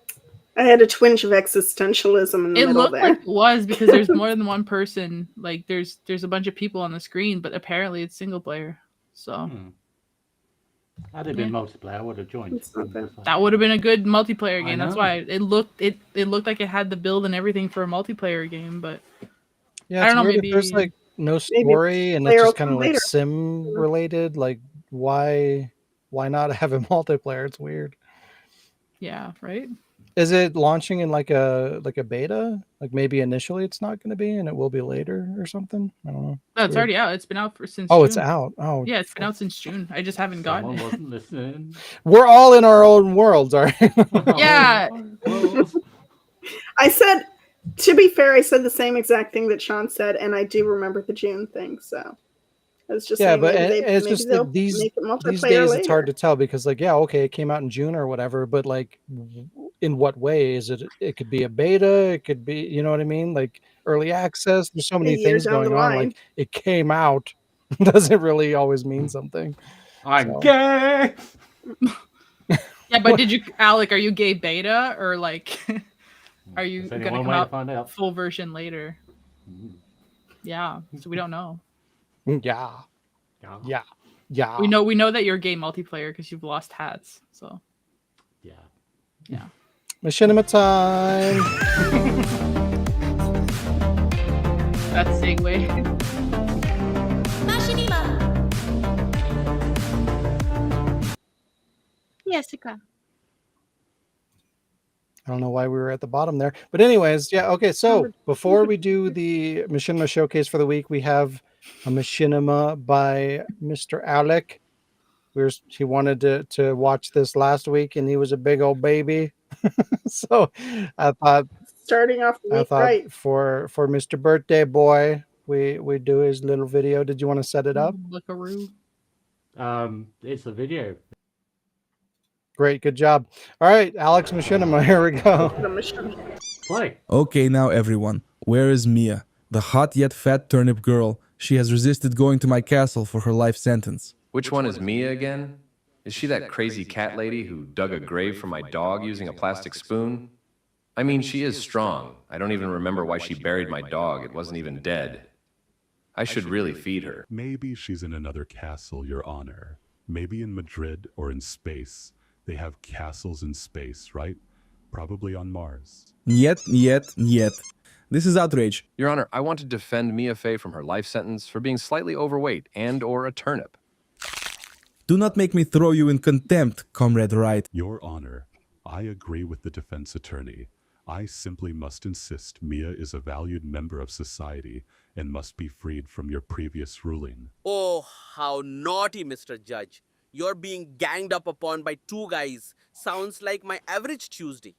Speaker 4: I had a twinge of existentialism in the
Speaker 2: It
Speaker 4: middle
Speaker 2: looked
Speaker 4: there.
Speaker 2: like it was because there's more than one person. Like there's a bunch of people on the screen, but apparently it's single player. So
Speaker 5: Had it been multiplayer, I would have joined.
Speaker 4: It's not bad.
Speaker 2: that would have been a good multiplayer
Speaker 5: I
Speaker 2: game. That's
Speaker 5: know.
Speaker 2: why it looked like it had the build and everything for a multiplayer game. But
Speaker 1: Yeah,
Speaker 2: I
Speaker 1: it's
Speaker 2: don't know,
Speaker 1: weird if
Speaker 2: maybe-
Speaker 1: there's like no
Speaker 4: Maybe
Speaker 1: story and
Speaker 4: player
Speaker 1: it's
Speaker 4: will
Speaker 1: just kind
Speaker 4: come
Speaker 1: of like
Speaker 4: later.
Speaker 1: sim related. Like why not have a multiplayer? It's weird.
Speaker 2: yeah, right.
Speaker 1: Is it launching in like a beta? Like maybe initially it's not going to be, and it will be later or something. I don't know.
Speaker 2: No, it's
Speaker 1: Weird.
Speaker 2: already out. It's been out since.
Speaker 1: Oh,
Speaker 2: June.
Speaker 1: it's out. Oh,
Speaker 2: Yeah, it's been out since June. I just haven't gotten
Speaker 5: Someone
Speaker 2: it.
Speaker 5: wasn't listening.
Speaker 1: We're all in our own worlds, all right?
Speaker 2: Yeah.
Speaker 4: I said, to be fair, I said the same exact thing that Sean said, and I do remember the June thing. So I was just
Speaker 1: Yeah,
Speaker 4: saying
Speaker 1: but
Speaker 4: maybe
Speaker 1: it's
Speaker 4: maybe
Speaker 1: just
Speaker 4: they'll
Speaker 1: that these
Speaker 4: make it multiplayer
Speaker 1: days it's
Speaker 4: later.
Speaker 1: hard to tell because like yeah, okay, it came out in June or whatever, but like in what way is it? It could be a beta, it could be, you know what I mean, like early access. There's so many
Speaker 4: year
Speaker 1: things
Speaker 4: down the
Speaker 1: going on.
Speaker 4: line.
Speaker 1: Like it came out doesn't really always mean something.
Speaker 5: I'm
Speaker 1: So-
Speaker 5: gay!
Speaker 2: Yeah, but did you, Alec? Are you gay beta or like? Are you
Speaker 5: There's
Speaker 2: gonna
Speaker 5: only one
Speaker 2: come
Speaker 5: way to
Speaker 2: out
Speaker 5: find out.
Speaker 2: full version later? Yeah, so we don't know.
Speaker 1: Yeah,
Speaker 5: Yeah.
Speaker 1: yeah.
Speaker 2: We know that you're gay multiplayer because you've lost hats. So
Speaker 5: Yeah.
Speaker 1: Machinima time.
Speaker 2: that's segue. Jessica.
Speaker 1: I don't know why we were at the bottom there. But anyways, yeah, okay. So before we do the Machinima showcase for the week, we have a Machinima by Mr. Alec. He wanted to watch this last week and he was a big old baby. So I thought
Speaker 4: Starting off the week right.
Speaker 1: for Mr. Birthday Boy, we do his little video. Did you want to set it up?
Speaker 2: Buckaroo.
Speaker 5: It's a video.
Speaker 1: Great, good job. All right, Alex Machinima, here we go.
Speaker 5: Play.
Speaker 9: Okay, now everyone, where is Mia? The hot yet fat turnip girl. She has resisted going to my castle for her life sentence.
Speaker 11: Which one is Mia again? Is she that crazy cat lady who dug a grave for my dog using a plastic spoon? I mean, she is strong. I don't even remember why she buried my dog. It wasn't even dead. I should really feed her.
Speaker 12: Maybe she's in another castle, Your Honor. Maybe in Madrid or in space. They have castles in space, right? Probably on Mars.
Speaker 9: Yet. This is outrage.
Speaker 11: Your Honor, I want to defend Mia Fey from her life sentence for being slightly overweight and or a turnip.
Speaker 9: Do not make me throw you in contempt, Comrade Wright.
Speaker 12: Your Honor, I agree with the defense attorney. I simply must insist Mia is a valued member of society and must be freed from your previous ruling.
Speaker 13: Oh, how naughty, Mr. Judge. You're being ganged up upon by two guys. Sounds like my average Tuesday.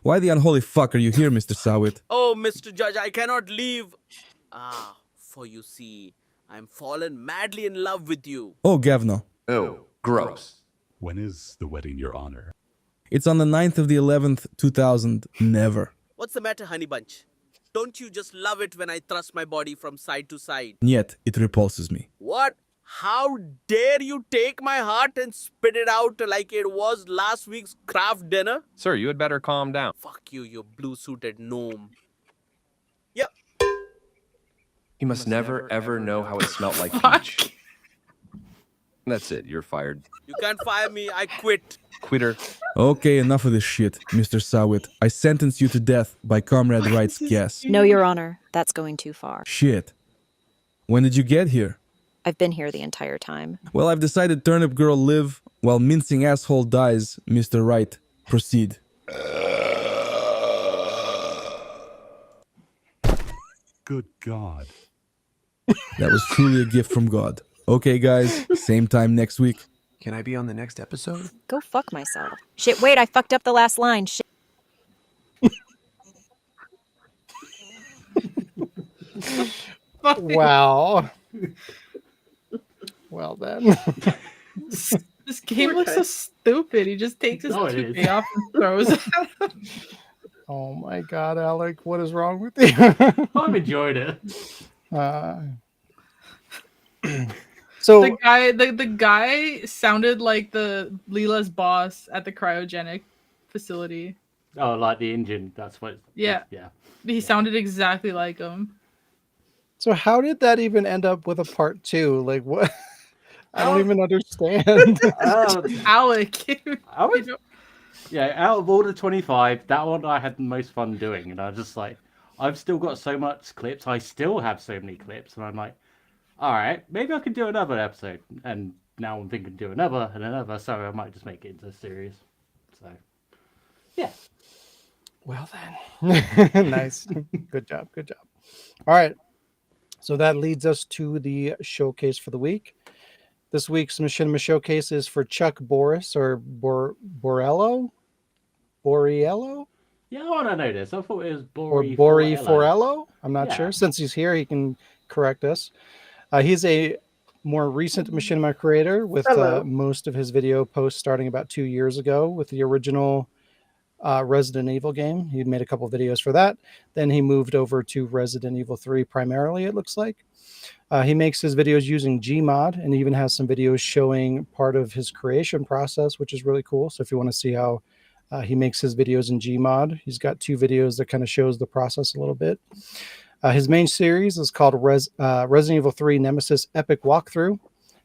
Speaker 9: Why the unholy fuck are you here, Mr. Sawit?
Speaker 13: Oh, Mr. Judge, I cannot leave. For you see, I'm fallen madly in love with you.
Speaker 9: Oh, Gavno.
Speaker 11: Oh, gross.
Speaker 12: When is the wedding, Your Honor?
Speaker 9: It's on the 9th of the 11th, 2000. Never.
Speaker 13: What's the matter, honey bunch? Don't you just love it when I thrust my body from side to side?
Speaker 9: Yet, it repulses me.
Speaker 13: What? How dare you take my heart and spit it out like it was last week's craft dinner?
Speaker 11: Sir, you had better calm down.
Speaker 13: Fuck you, you blue-suited gnome. Yep.
Speaker 11: He must never, ever know how it smelt like peach. That's it. You're fired.
Speaker 13: You can't fire me. I quit.
Speaker 11: Quitter.
Speaker 9: Okay, enough of this shit, Mr. Sawit. I sentence you to death by Comrade Wright's guess.
Speaker 14: No, Your Honor. That's going too far.
Speaker 9: Shit. When did you get here?
Speaker 14: I've been here the entire time.
Speaker 9: Well, I've decided Turnip Girl live while mincing asshole dies, Mr. Wright. Proceed.
Speaker 12: Good God.
Speaker 9: That was truly a gift from God. Okay, guys, same time next week.
Speaker 15: Can I be on the next episode?
Speaker 14: Go fuck myself. Shit, wait, I fucked up the last line. Shit.
Speaker 1: Wow. Well then.
Speaker 2: This game looks so stupid. He just takes his toupee off and throws it.
Speaker 1: Oh my God, Alec, what is wrong with you?
Speaker 5: I've enjoyed it.
Speaker 1: So
Speaker 2: the guy sounded like the Leela's boss at the cryogenic facility.
Speaker 5: Oh, like the engine. That's what.
Speaker 2: Yeah.
Speaker 5: Yeah.
Speaker 2: He sounded exactly like him.
Speaker 1: So how did that even end up with a part 2? Like what? I don't even understand.
Speaker 2: Alec.
Speaker 5: Yeah, out of all the 25, that one I had the most fun doing, and I was just like, I've still got so much clips. I still have so many clips, and I'm like, all right, maybe I could do another episode. And now I'm thinking do another and another, so I might just make it into a series. So, yeah.
Speaker 1: Well then. Nice. Good job. Good job. All right. So that leads us to the showcase for the week. This week's Machinima Showcase is for Chuck Boris or Borello? Boriello?
Speaker 5: Yeah, I want to know this. I thought it was
Speaker 1: Or Bori Forello? I'm not sure. Since he's here, he can correct us. He's a more recent Machinima creator with most of his video posts starting about 2 years ago with the original Resident Evil game. He'd made a couple of videos for that. Then he moved over to Resident Evil 3 primarily, it looks like. He makes his videos using Gmod and even has some videos showing part of his creation process, which is really cool. So if you want to see how he makes his videos in Gmod, he's got 2 videos that kind of shows the process a little bit. His main series is called Resident Evil 3 Nemesis Epic Walkthrough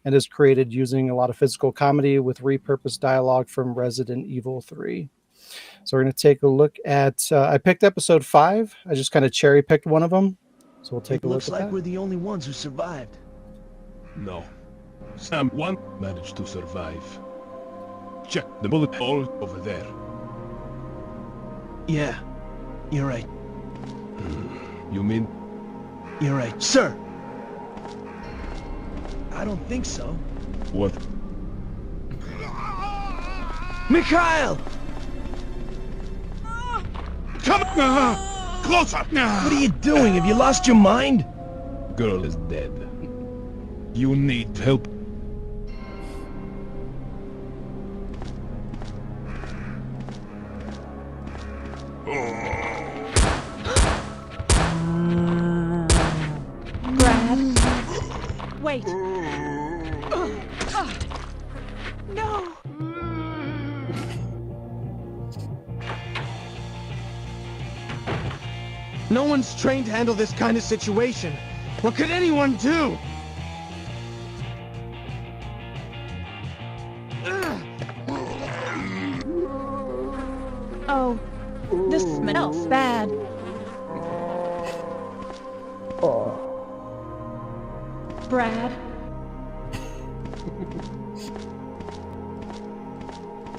Speaker 1: and is created using a lot of physical comedy with repurposed dialogue from Resident Evil 3. So we're going to take a look at, I picked episode 5. I just kind of cherry picked one of them. So we'll take a look at that.
Speaker 16: Looks like we're the only ones who survived.
Speaker 17: No. Someone managed to survive. Check the bullet hole over there.
Speaker 16: Yeah, you're right.
Speaker 17: You mean?
Speaker 16: You're right. Sir! I don't think so.
Speaker 17: What?
Speaker 16: Mikhail!
Speaker 17: Come on! Closer!
Speaker 16: What are you doing? Have you lost your mind?
Speaker 17: Girl is dead. You need help.
Speaker 18: Brad. Wait. No.
Speaker 16: No one's trained to handle this kind of situation. What could anyone do?
Speaker 18: Oh, this smells bad. Brad.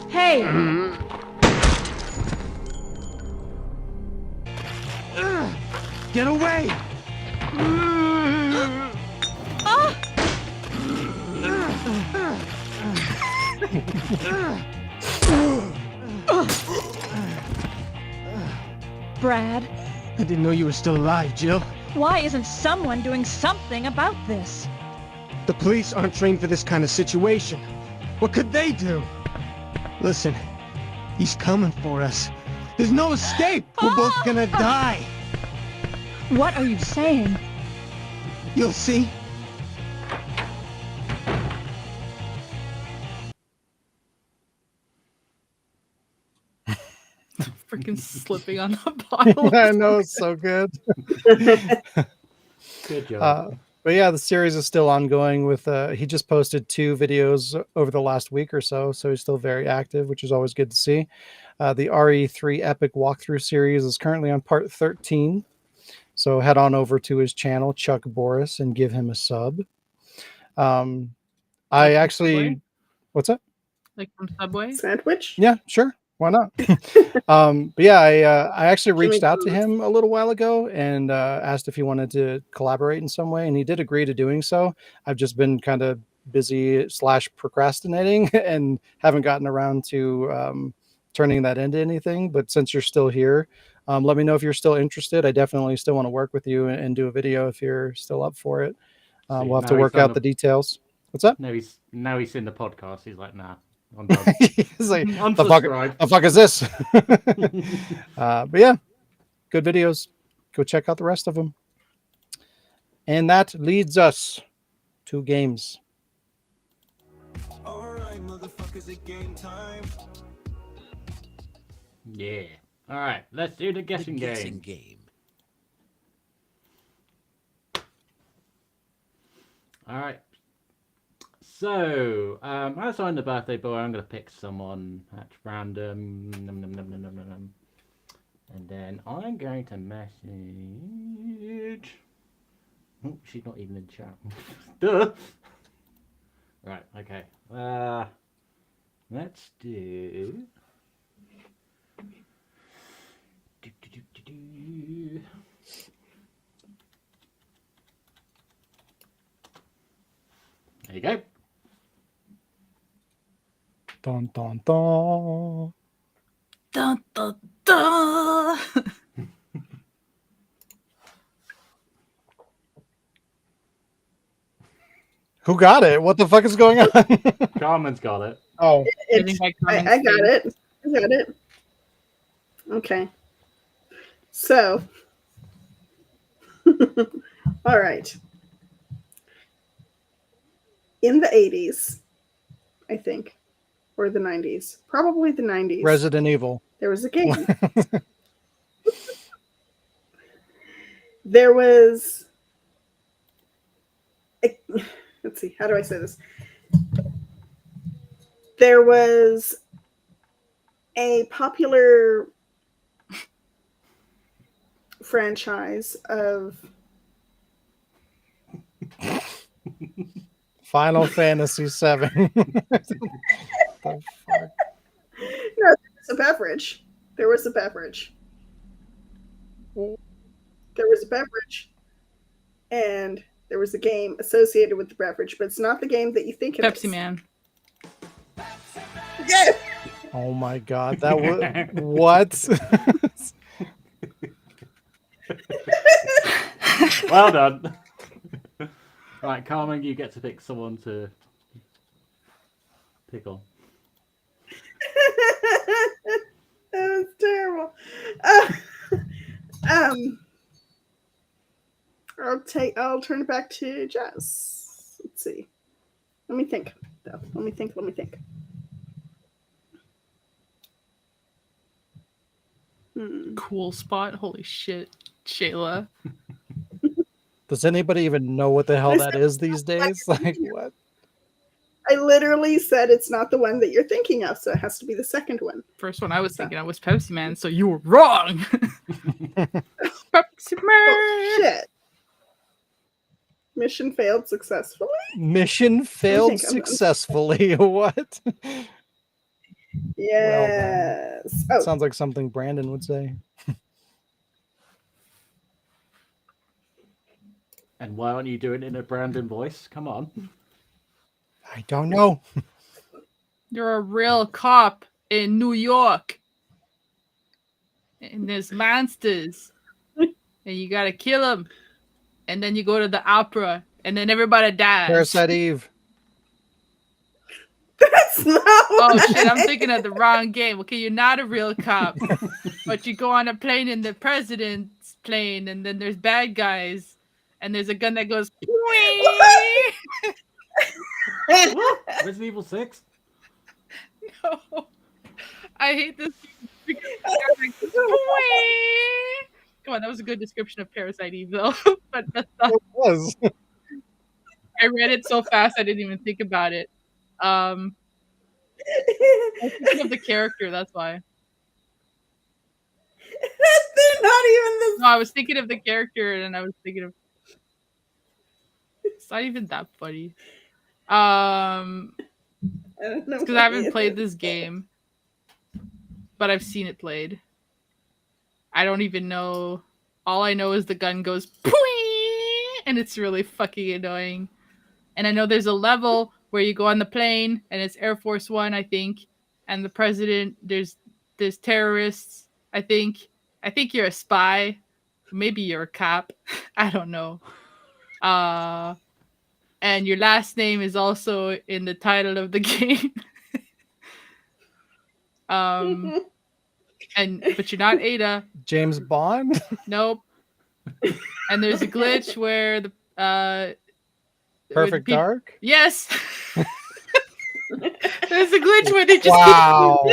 Speaker 18: Hey!
Speaker 16: Get away!
Speaker 18: Brad,
Speaker 16: I didn't know you were still alive, Jill.
Speaker 18: why isn't someone doing something about this?
Speaker 16: The police aren't trained for this kind of situation. What could they do? Listen, he's coming for us. There's no escape. We're both gonna die.
Speaker 18: What are you saying?
Speaker 16: You'll see.
Speaker 2: freaking slipping on the bottle.
Speaker 1: I know, it's so good.
Speaker 5: Good job.
Speaker 1: But yeah, the series is still ongoing with he just posted 2 videos over the last week or so he's still very active, which is always good to see. The RE3 Epic walkthrough series is currently on part 13. So head on over to his channel, Chuck Boris, and give him a sub. I actually
Speaker 2: Subway?
Speaker 1: what's that?
Speaker 2: Like from Subway?
Speaker 4: Sandwich?
Speaker 1: Yeah, sure. Why not? But yeah, I actually
Speaker 4: Jimmy
Speaker 1: reached out to
Speaker 4: John's.
Speaker 1: him a little while ago and asked if he wanted to collaborate in some way, and he did agree to doing so. I've just been kind of busy / procrastinating and haven't gotten around to turning that into anything. But since you're still here, let me know if you're still interested. I definitely still want to work with you and do a video if you're still up for it.
Speaker 5: See,
Speaker 1: We'll have
Speaker 5: now
Speaker 1: to
Speaker 5: he's
Speaker 1: work
Speaker 5: done
Speaker 1: out the details. What's up?
Speaker 5: Now he's seen the podcast. He's like, nah, I'm done.
Speaker 1: He's like,
Speaker 5: Unsubscribe.
Speaker 1: the fuck is this? But yeah, good videos. Go check out the rest of them. And that leads us to games.
Speaker 6: All right, motherfuckers, it's game time.
Speaker 5: Yeah. All right, let's do the guessing game. All right. So, as I'm the birthday boy, I'm going to pick someone at random. And then I'm going to message. Oh, she's not even in chat. Duh. Right, okay. Let's do. There you go.
Speaker 1: Dun, dun, dun.
Speaker 2: Dun, dun, dun.
Speaker 1: Who got it? What the fuck is going on?
Speaker 5: Carmen's got it.
Speaker 1: Oh,
Speaker 4: I got it. I got it. Okay. So, all right. In the 80s, I think, or the 90s, probably the 90s.
Speaker 1: Resident Evil.
Speaker 4: There was a game. There was. Let's see. How do I say this? There was a popular franchise of
Speaker 1: Final Fantasy VII.
Speaker 4: No, there was a beverage. There was a beverage. There was a beverage, and there was a game associated with the beverage, but it's not the game that you think it is.
Speaker 2: Pepsi Man.
Speaker 4: Yes!
Speaker 1: Oh my god, that was what?
Speaker 5: Well done. Right, Carmen, you get to pick someone to pick on.
Speaker 4: That was terrible. I'll turn it back to Jess. Let's see. Let me think. Though. Let me think.
Speaker 2: Cool spot. Holy shit, Shayla.
Speaker 1: Does anybody even know what the hell that is these days? Like what?
Speaker 4: I literally said it's not the one that you're thinking of, so it has to be the second one.
Speaker 2: First one I was thinking of was Pepsi Man, so you were wrong. Pepsi Man.
Speaker 4: Oh, shit. Mission failed successfully?
Speaker 1: Mission failed
Speaker 4: think I'm-
Speaker 1: successfully. What?
Speaker 4: Yes.
Speaker 1: Well, sounds like something Brandon would say.
Speaker 5: And why aren't you doing it in a Brandon voice? Come on.
Speaker 1: I don't know.
Speaker 2: You're a real cop in New York. And there's monsters. And you gotta kill them. And then you go to the opera. And then everybody dies.
Speaker 1: Parasite Eve.
Speaker 4: That's not
Speaker 2: Oh shit, I'm thinking of the wrong game. Okay, you're not a real cop. But you go on a plane in the president's plane. And then there's bad guys. And there's a gun that goes...
Speaker 5: Resident Evil 6?
Speaker 2: No. I hate this. Come on, that was a good description of Parasite Eve, though. But that's not,
Speaker 1: It was.
Speaker 2: I read it so fast I didn't even think about it. I was thinking of the character, that's why.
Speaker 4: They're not even the.
Speaker 2: No, I was thinking of the character, and I was thinking of. It's not even that funny.
Speaker 4: I don't know.
Speaker 2: Because I haven't played this game, but I've seen it played. I don't even know. All I know is the gun goes Pwee! And it's really fucking annoying. And I know there's a level where you go on the plane, and it's Air Force One, I think, and the president. There's terrorists. I think you're a spy. Maybe you're a cop. I don't know. And your last name is also in the title of the game. But you're not Ada.
Speaker 1: James Bond?
Speaker 2: Nope. And there's a glitch where the
Speaker 1: Perfect Dark?
Speaker 2: Yes. There's a glitch where they just
Speaker 1: wow.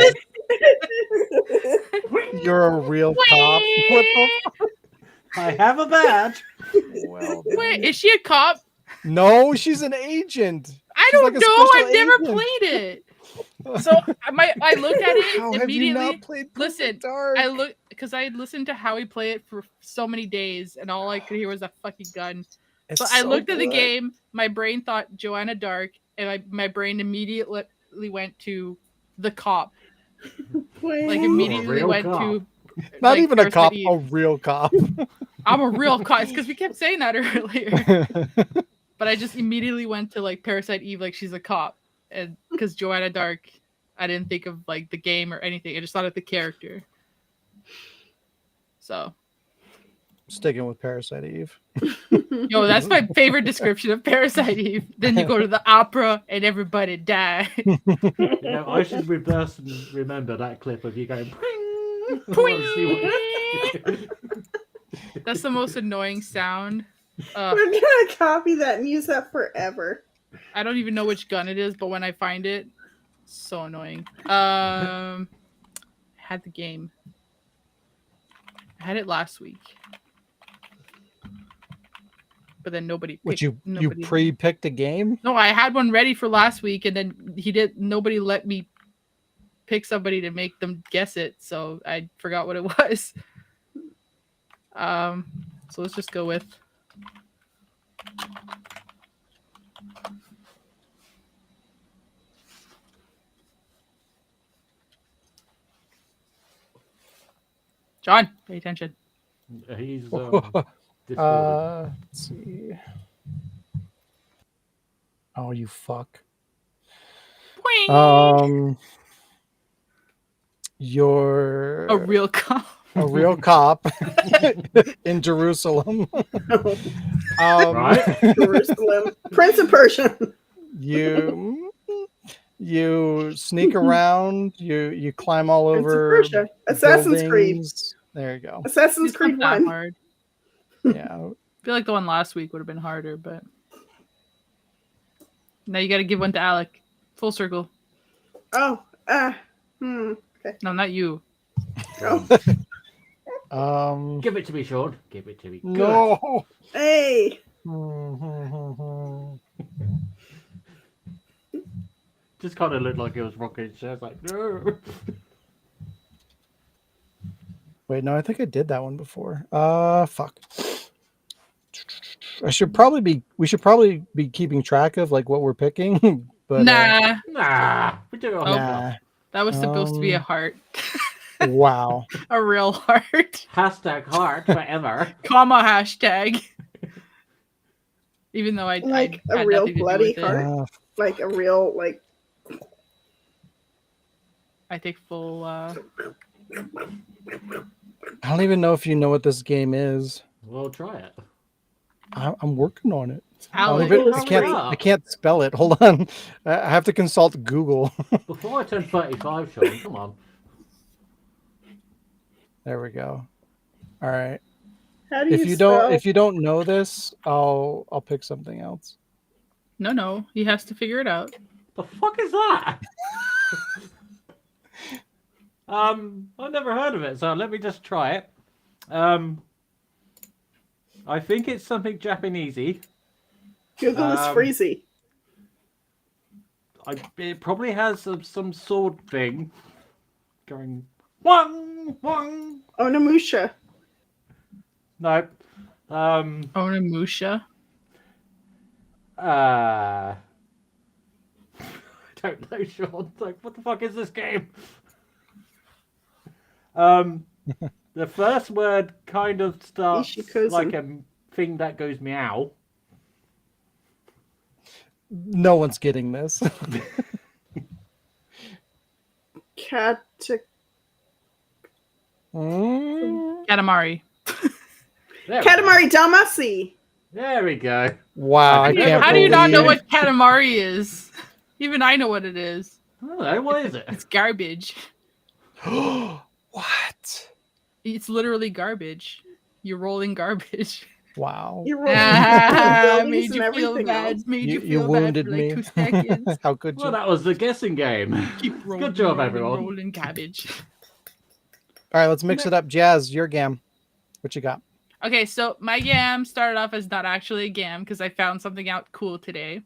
Speaker 1: You're a real cop. What the fuck?
Speaker 5: I have a badge.
Speaker 1: Well,
Speaker 2: wait, is she a cop?
Speaker 1: No, she's an agent.
Speaker 2: I
Speaker 1: She's
Speaker 2: don't
Speaker 1: like a
Speaker 2: know.
Speaker 1: special
Speaker 2: I've never
Speaker 1: agent.
Speaker 2: played it. So I looked at it
Speaker 1: How
Speaker 2: immediately.
Speaker 1: have you not played Perfect Dark?
Speaker 2: I look because I listened to Howie play it for so many days, and all I could hear was a fucking gun.
Speaker 1: It's
Speaker 2: I
Speaker 1: so
Speaker 2: looked at the
Speaker 1: good.
Speaker 2: game. My brain thought Joanna Dark, and my brain immediately went to the cop. Like immediately went to
Speaker 1: not
Speaker 2: like,
Speaker 1: even a
Speaker 2: Parasite
Speaker 1: cop,
Speaker 2: Eve.
Speaker 1: a real cop.
Speaker 2: I'm a real cop. It's because we kept saying that earlier. But I just immediately went to like Parasite Eve, like she's a cop, and because Joanna Dark, I didn't think of like the game or anything. I just thought of the character. So,
Speaker 1: Sticking with Parasite Eve.
Speaker 2: yo, that's my favorite description of Parasite Eve. Then you go to the opera and everybody died.
Speaker 5: You know, I should reverse and remember that clip of you going.
Speaker 2: That's the most annoying sound.
Speaker 4: We're gonna copy that and use that forever.
Speaker 2: I don't even know which gun it is, but when I find it, so annoying. I had the game. I had it last week, but then nobody.
Speaker 1: Which you pre-picked a game?
Speaker 2: No, I had one ready for last week, and then nobody let me pick somebody to make them guess it, so I forgot what it was. So let's just go with. John, pay attention.
Speaker 5: He's
Speaker 1: let's see. Oh, you fuck. You're
Speaker 2: a real cop.
Speaker 1: A real cop in Jerusalem.
Speaker 4: Right? Jerusalem. Prince of Persia.
Speaker 1: You sneak around, you climb all over
Speaker 4: Assassin's Creed.
Speaker 1: There you go.
Speaker 4: Assassin's Creed 1.
Speaker 2: Hard.
Speaker 1: Yeah.
Speaker 2: I feel like the one last week would have been harder, but now you got to give one to Alec. Full circle.
Speaker 4: Oh, okay.
Speaker 2: No, not you.
Speaker 4: Oh.
Speaker 5: Give it to me, Sean. Give it to me. Good.
Speaker 1: No.
Speaker 4: Hey.
Speaker 5: Just kind of looked like it was rocking chairs. Like no.
Speaker 1: Wait, no, I think I did that one before. Fuck. We should probably be keeping track of like what we're picking. But
Speaker 5: nah. We do it.
Speaker 1: Nah.
Speaker 2: That was supposed to be a heart.
Speaker 1: Wow.
Speaker 2: A real heart.
Speaker 5: Hashtag heart forever.
Speaker 2: Comma hashtag. Even though I
Speaker 4: like
Speaker 2: I
Speaker 4: a
Speaker 2: had
Speaker 4: real
Speaker 2: nothing to do
Speaker 4: bloody
Speaker 2: with it.
Speaker 4: heart. Like a real like.
Speaker 2: I take full.
Speaker 1: I don't even know if you know what this game is.
Speaker 5: Well, try it.
Speaker 1: I'm working on it.
Speaker 2: Alex,
Speaker 1: I can't spell it. Hold on. I have to consult Google.
Speaker 5: Before I turn 35, Sean, come on.
Speaker 1: There we go. All right.
Speaker 4: How do you spell?
Speaker 1: If you don't know this, I'll pick something else.
Speaker 2: No, he has to figure it out.
Speaker 5: The fuck is that? I've never heard of it, so let me just try it. I think it's something Japanesey.
Speaker 4: Google is freezy.
Speaker 5: It probably has some sword thing going. Wong, wong.
Speaker 4: Onimusha.
Speaker 5: No.
Speaker 2: Onimusha.
Speaker 5: I don't know, Sean. Like, what the fuck is this game? The first word kind of starts like a thing that goes meow.
Speaker 1: No one's getting this.
Speaker 2: Katamari.
Speaker 4: Katamari Damacy.
Speaker 5: There we go.
Speaker 1: Wow, I can't
Speaker 2: How do you not know
Speaker 1: believe-
Speaker 2: what Katamari is? Even I know what it is.
Speaker 5: I don't know. What is it?
Speaker 2: It's garbage.
Speaker 1: What?
Speaker 2: It's literally garbage. You're rolling garbage.
Speaker 1: Wow.
Speaker 4: You're rolling
Speaker 2: made you feel bad. Made you feel
Speaker 1: wounded
Speaker 2: bad for like
Speaker 1: me.
Speaker 2: 2 seconds.
Speaker 1: How could you?
Speaker 5: Well, that was the guessing game.
Speaker 2: Keep rolling,
Speaker 5: Good job,
Speaker 2: rolling,
Speaker 5: everyone.
Speaker 2: rolling cabbage.
Speaker 1: All right, let's mix it up. Jazz, your gam. What you got?
Speaker 2: Okay, so my gam started off as not actually a gam because I found something out cool today,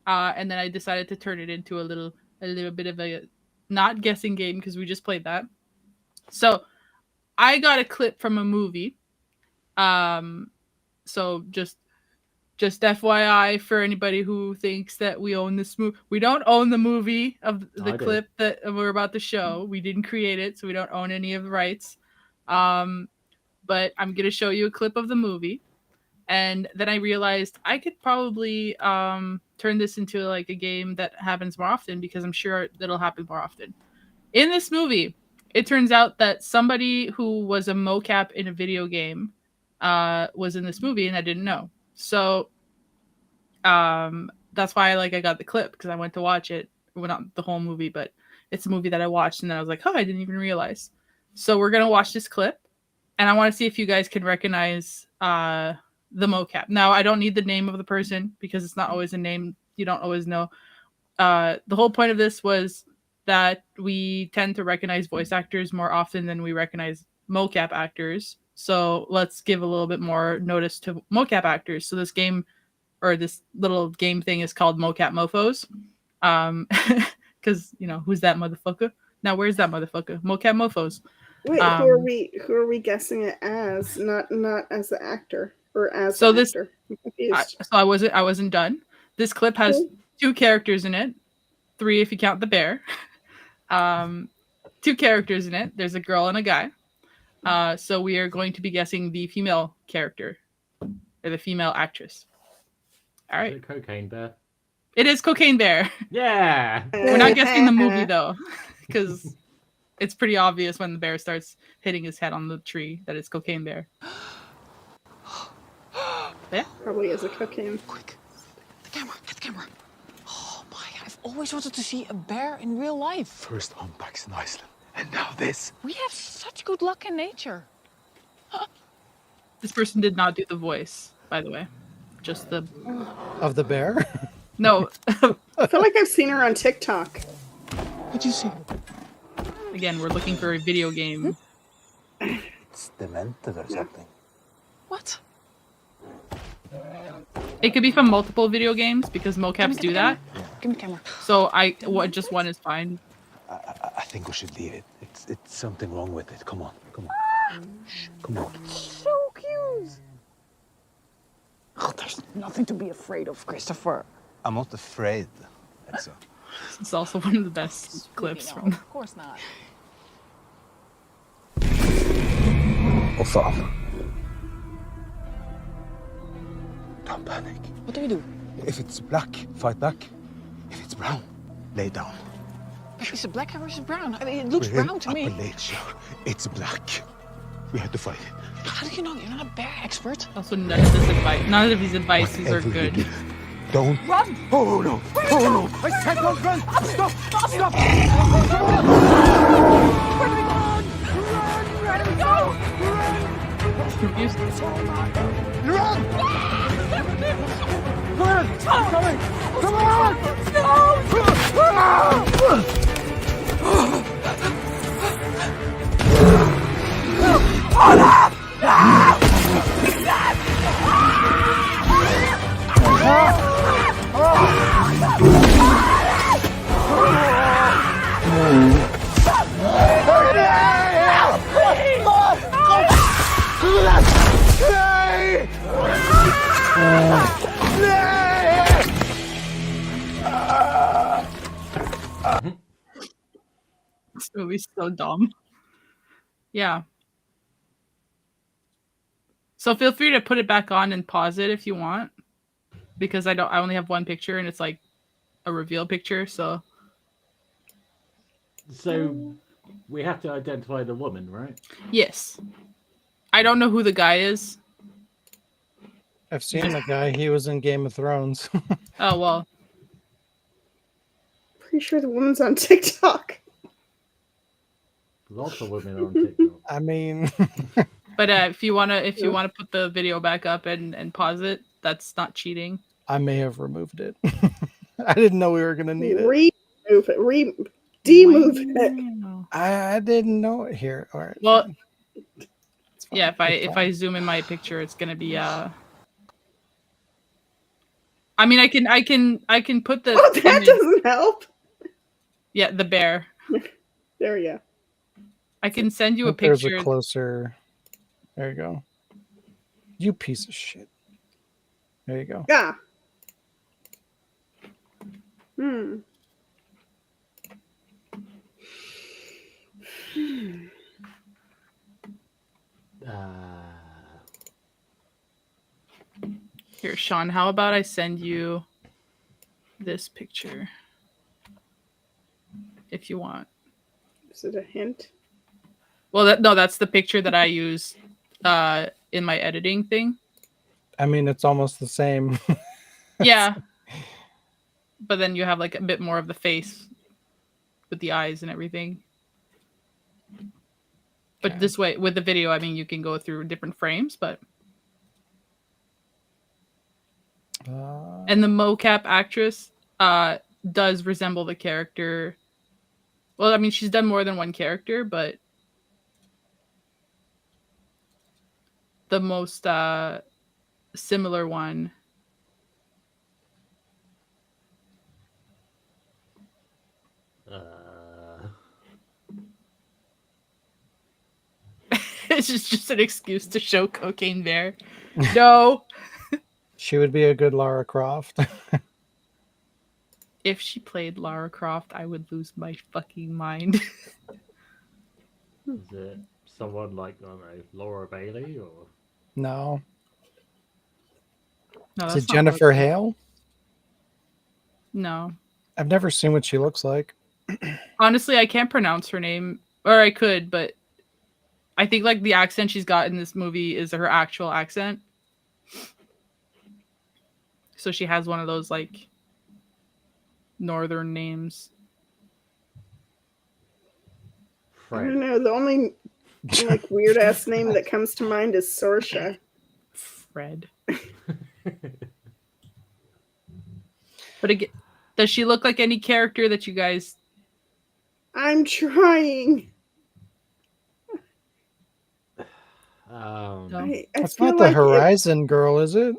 Speaker 2: and then I decided to turn it into a little bit of a not guessing game because we just played that. So I got a clip from a movie. So just FYI for anybody who thinks that we own this movie. We don't own the movie of the clip that we're about to show. We didn't create it, so we don't own any of the rights. But I'm going to show you a clip of the movie. And then I realized I could probably turn this into like a game that happens more often because I'm sure that'll happen more often. In this movie, it turns out that somebody who was a mocap in a video game was in this movie and I didn't know. So that's why I got the clip because I went to watch it. Well, not the whole movie, but it's a movie that I watched and then I was like, oh, I didn't even realize. So we're going to watch this clip and I want to see if you guys can recognize the mocap. Now, I don't need the name of the person because it's not always a name you don't always know. The whole point of this was that we tend to recognize voice actors more often than we recognize mocap actors. So let's give a little bit more notice to mocap actors. So this game or this little game thing is called Mocap Mofos. Because, who's that motherfucker? Now, where's that motherfucker? Mocap Mofos.
Speaker 4: Wait, who are we guessing it as? Not as the actor or as
Speaker 2: so
Speaker 4: the
Speaker 2: this,
Speaker 4: actor. I'm confused.
Speaker 2: I wasn't done. This clip has 2 characters in it. 3 if you count the bear. 2 characters in it. There's a girl and a guy. So we are going to be guessing the female character or the female actress. All right.
Speaker 5: Is it Cocaine Bear?
Speaker 2: It is Cocaine Bear.
Speaker 5: Yeah.
Speaker 2: We're not guessing the movie though, because it's pretty obvious when the bear starts hitting his head on the tree that it's Cocaine Bear. Yeah.
Speaker 4: Probably is a cocaine.
Speaker 19: Quick. The camera. Get the camera. Oh my, I've always wanted to see a bear in real life.
Speaker 20: First humpbacks in Iceland, and now this.
Speaker 19: We have such good luck in nature.
Speaker 2: This person did not do the voice, by the way. Just the...
Speaker 1: Of the bear?
Speaker 2: No.
Speaker 4: I feel like I've seen her on TikTok.
Speaker 19: What'd you see?
Speaker 2: Again, we're looking for a video game.
Speaker 20: It's demented or something.
Speaker 19: What?
Speaker 2: It could be from multiple video games because mocaps do that.
Speaker 19: Give me the camera.
Speaker 2: So just one is fine.
Speaker 20: I think we should leave it. It's something wrong with it. Come on. Shh, come on.
Speaker 19: So cute. Oh, there's nothing to be afraid of, Christopher.
Speaker 20: I'm not afraid.
Speaker 2: It's also one of the best clips from.
Speaker 19: Of course not.
Speaker 20: Oh, fuck. Don't panic.
Speaker 19: What do we do?
Speaker 20: If it's black, fight back. If it's brown, lay down.
Speaker 19: Is it black or is it brown? I mean, it looks
Speaker 20: We're
Speaker 19: brown to me.
Speaker 20: Appalachia. It's black. We have to fight it.
Speaker 19: How do you know? You're not a bear expert.
Speaker 2: Also, none of his advices are good.
Speaker 20: Don't
Speaker 19: run!
Speaker 20: Oh no! Oh no! I said don't run! Stop! Stop!
Speaker 19: Where do we go? Run! Where do we go?
Speaker 2: Confused.
Speaker 20: Run! Come on! Come on!
Speaker 19: No!
Speaker 2: movie's so dumb. Yeah. So feel free to put it back on and pause it if you want, because I only have one picture and it's like a reveal picture. So
Speaker 5: we have to identify the woman, right?
Speaker 2: yes, I don't know who the guy is.
Speaker 1: I've seen the guy. He was in Game of Thrones.
Speaker 2: Oh well.
Speaker 4: Pretty sure the woman's on TikTok.
Speaker 5: Lots of women on TikTok.
Speaker 1: I mean,
Speaker 2: but if you wanna put the video back up and pause it, that's not cheating.
Speaker 1: I may have removed it. I didn't know we were gonna need it.
Speaker 4: Remove it. Demove it.
Speaker 1: I didn't know it here. All right.
Speaker 2: Well, yeah. If I zoom in my picture, it's gonna be I mean, I can put the.
Speaker 4: Oh, that doesn't help.
Speaker 2: Yeah, the bear.
Speaker 4: There we go.
Speaker 2: I can send you a
Speaker 1: There's
Speaker 2: picture.
Speaker 1: a closer. There you go. You piece of shit. There you go.
Speaker 4: Yeah.
Speaker 2: Here, Sean, how about I send you this picture if you want.
Speaker 4: Is it a hint?
Speaker 2: Well, that's the picture that I use in my editing thing.
Speaker 1: I mean, it's almost the same.
Speaker 2: Yeah. But then you have like a bit more of the face with the eyes and everything. But this way, with the video, I mean, you can go through different frames, but... And the mocap actress does resemble the character. Well, I mean, she's done more than one character, but the most similar one. It's just an excuse to show Cocaine Bear. No.
Speaker 1: She would be a good Lara Croft.
Speaker 2: If she played Lara Croft, I would lose my fucking mind.
Speaker 5: Is it someone like, I don't know, Laura Bailey or?
Speaker 1: No.
Speaker 2: No,
Speaker 1: Is
Speaker 2: that's
Speaker 1: it
Speaker 2: not
Speaker 1: Jennifer
Speaker 2: Cocaine.
Speaker 1: Hale?
Speaker 2: No.
Speaker 1: I've never seen what she looks like.
Speaker 2: Honestly, I can't pronounce her name, or I could, but I think like the accent she's got in this movie is her actual accent. So she has one of those like northern names.
Speaker 4: I don't know. The only like weird ass name that comes to mind is Sorsha.
Speaker 2: Fred. But again, does she look like any character that you guys?
Speaker 4: I'm trying. I
Speaker 1: That's
Speaker 4: feel
Speaker 1: not the
Speaker 4: like
Speaker 1: Horizon girl, is it?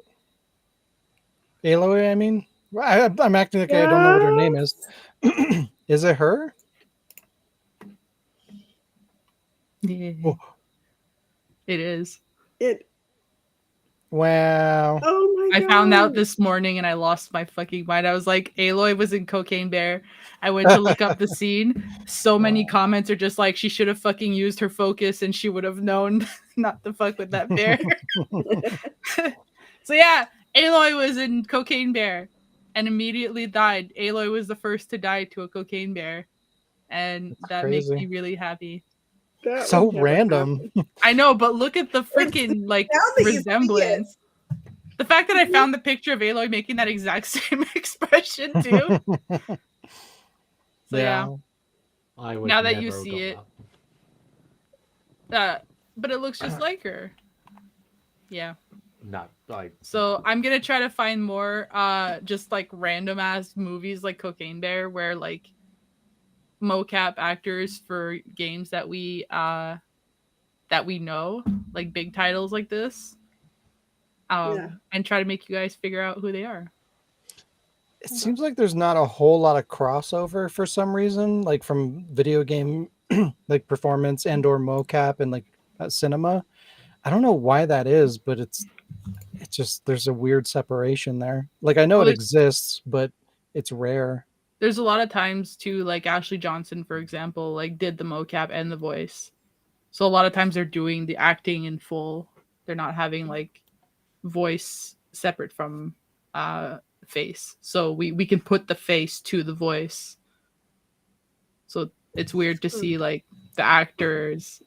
Speaker 1: Aloy, I mean. I'm acting like I don't know what her name is. Is it her?
Speaker 2: Yeah.
Speaker 1: Oh.
Speaker 2: It is.
Speaker 1: Wow.
Speaker 4: Oh my
Speaker 2: I
Speaker 4: god.
Speaker 2: found out this morning and I lost my fucking mind. I was like, Aloy was in Cocaine Bear. I went to look up the scene. So many comments are just like, she should have fucking used her focus and she would have known not to fuck with that bear. So yeah, Aloy was in Cocaine Bear and immediately died. Aloy was the first to die to a cocaine bear. And that makes
Speaker 1: crazy.
Speaker 2: me really happy.
Speaker 4: That
Speaker 1: So
Speaker 4: would never
Speaker 1: random.
Speaker 4: happen.
Speaker 2: I know, but look at the freaking like
Speaker 4: Now that you see
Speaker 2: resemblance. The fact that I found the picture of Aloy making that exact same expression too. So yeah.
Speaker 5: I would
Speaker 2: Now that you
Speaker 5: never have
Speaker 2: see
Speaker 5: got
Speaker 2: it, but it looks just like her. Yeah.
Speaker 5: that. No, like
Speaker 2: So I'm gonna try to find more just like random ass movies like Cocaine Bear where like mocap actors for games that we know, like big titles like this. And try to make you guys figure out who they are.
Speaker 1: It seems like there's not a whole lot of crossover for some reason, like from video game like performance and or mocap and like cinema. I don't know why that is, but it's just there's a weird separation there. Like I know
Speaker 2: Well,
Speaker 1: it exists, but it's rare.
Speaker 2: There's a lot of times too, like Ashley Johnson, for example, like did the mocap and the voice. So a lot of times they're doing the acting in full. They're not having like voice separate from face. So we can put the face to the voice. So it's weird to see like the actors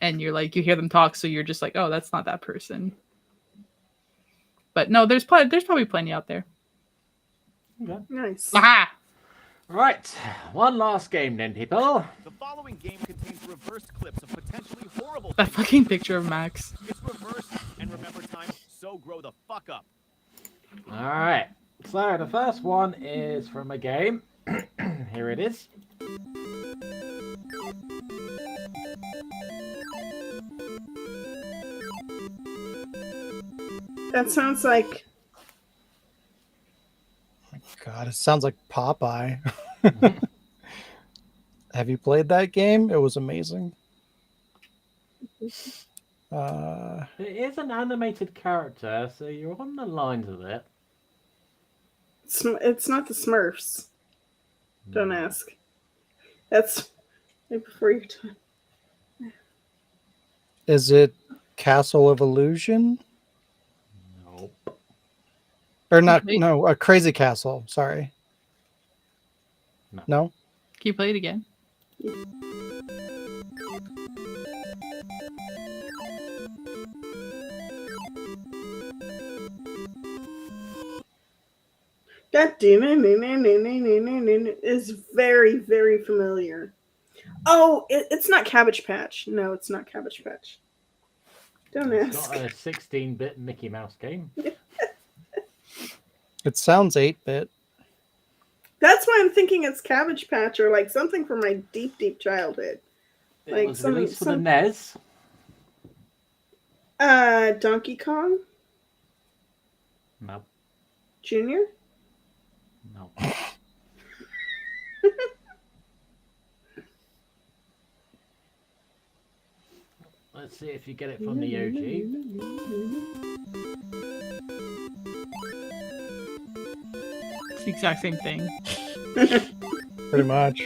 Speaker 2: and you're like you hear them talk, so you're just like, oh, that's not that person. But no, there's probably plenty out there.
Speaker 5: Okay.
Speaker 4: Nice.
Speaker 2: Aha!
Speaker 5: Right, one last game then, people.
Speaker 21: The following game contains reverse clips of potentially horrible
Speaker 2: That
Speaker 21: things.
Speaker 2: fucking picture of Max.
Speaker 21: It's reverse and remember time, so grow the fuck up.
Speaker 5: All right, so the first one is from a game. Here it is.
Speaker 4: That sounds like...
Speaker 1: God, it sounds like Popeye. Have you played that game? It was amazing.
Speaker 5: It is an animated character, so you're on the lines of it.
Speaker 4: It's not the Smurfs. Don't ask. That's right before your time.
Speaker 1: Is it Castle of Illusion?
Speaker 5: No.
Speaker 1: Or not? No, a Crazy Castle. Sorry. No.
Speaker 2: Can you play it again?
Speaker 4: That is very, very familiar. Oh, it's not Cabbage Patch. No, it's not Cabbage Patch. Don't
Speaker 5: It's
Speaker 4: ask.
Speaker 5: not a 16-bit Mickey Mouse game.
Speaker 1: It sounds 8-bit.
Speaker 4: That's why I'm thinking it's Cabbage Patch or like something from my deep, deep childhood.
Speaker 5: It
Speaker 4: Like
Speaker 5: was released for the NES.
Speaker 4: Donkey Kong
Speaker 5: No.
Speaker 4: Junior.
Speaker 5: No. Let's see if you get it from the OG.
Speaker 2: It's the exact same thing.
Speaker 1: Pretty much.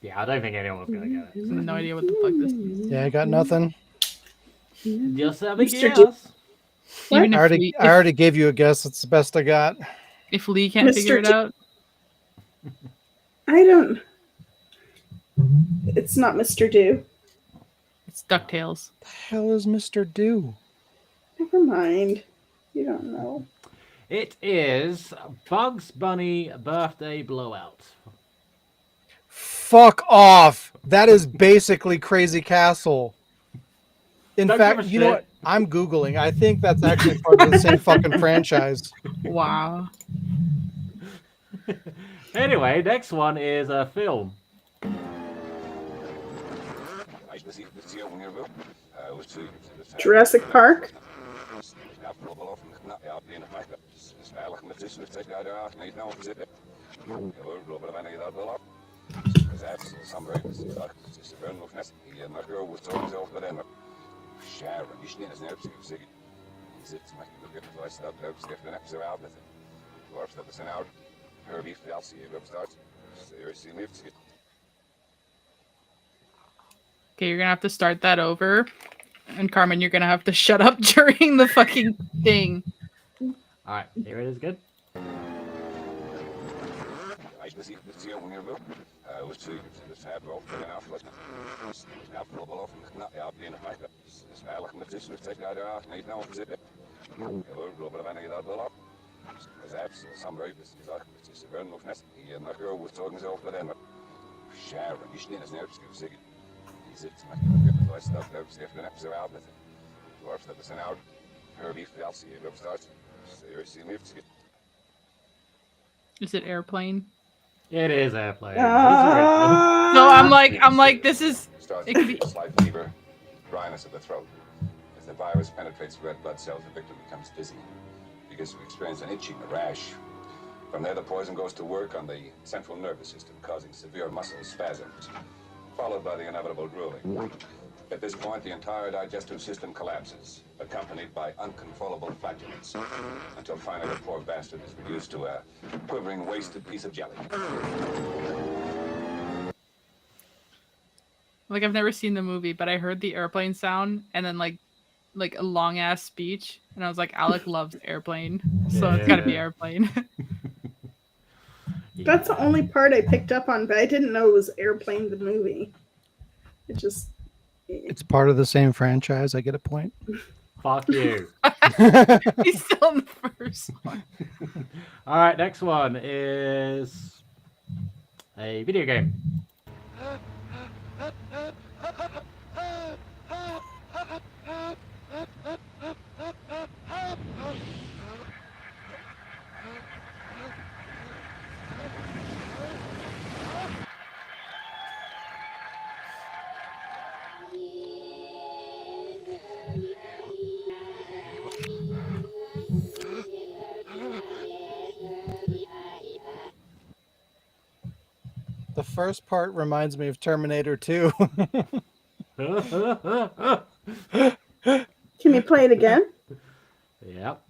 Speaker 5: Yeah, I don't think anyone's gonna get it.
Speaker 2: No idea what the fuck this is.
Speaker 1: Yeah, I got nothing.
Speaker 5: Just have a
Speaker 2: Mr.
Speaker 5: guess.
Speaker 2: Even
Speaker 1: I already gave you a guess. It's the best I got.
Speaker 2: If Lee can't figure it out,
Speaker 4: I don't. It's not Mr. Do.
Speaker 2: it's DuckTales.
Speaker 1: The hell is Mr. Do?
Speaker 4: Never mind. You don't know.
Speaker 5: It is Bugs Bunny Birthday Blowout.
Speaker 1: Fuck off. That is basically Crazy Castle. In
Speaker 5: Don't
Speaker 1: fact,
Speaker 5: give a
Speaker 1: you know
Speaker 5: shit.
Speaker 1: what? I'm Googling. I think that's actually part of the same fucking franchise.
Speaker 2: Wow.
Speaker 5: Anyway, next one is a film.
Speaker 4: Jurassic Park.
Speaker 2: Okay, you're gonna have to start that over. And Carmen, you're gonna have to shut up during the fucking thing.
Speaker 5: Alright, here it is good.
Speaker 2: Is it Airplane?
Speaker 5: It is Airplane.
Speaker 2: No, I'm like, this is. It could be.
Speaker 22: Slight fever, dryness of the throat. As the virus penetrates red blood cells, the victim becomes dizzy. Begins to experience an itching, a rash. From there, the poison goes to work on the central nervous system, causing severe muscle spasms, followed by the inevitable drooling. At this point, the entire digestive system collapses, accompanied by uncontrollable flatulence, until finally the poor bastard is reduced to a quivering, wasted piece of jelly.
Speaker 2: Like, I've never seen the movie, but I heard the airplane sound and then like a long ass speech, and I was like, Alec loves airplane, so it's gotta be
Speaker 5: Yeah.
Speaker 2: airplane.
Speaker 4: That's the only part I picked up on, but I didn't know it was Airplane the movie. It just.
Speaker 1: It's part of the same franchise. I get a point.
Speaker 5: Fuck you.
Speaker 2: He's still in the first one.
Speaker 5: All right, next one is a video game.
Speaker 1: The first part reminds me of Terminator 2.
Speaker 4: Can you play it again?
Speaker 5: Yep.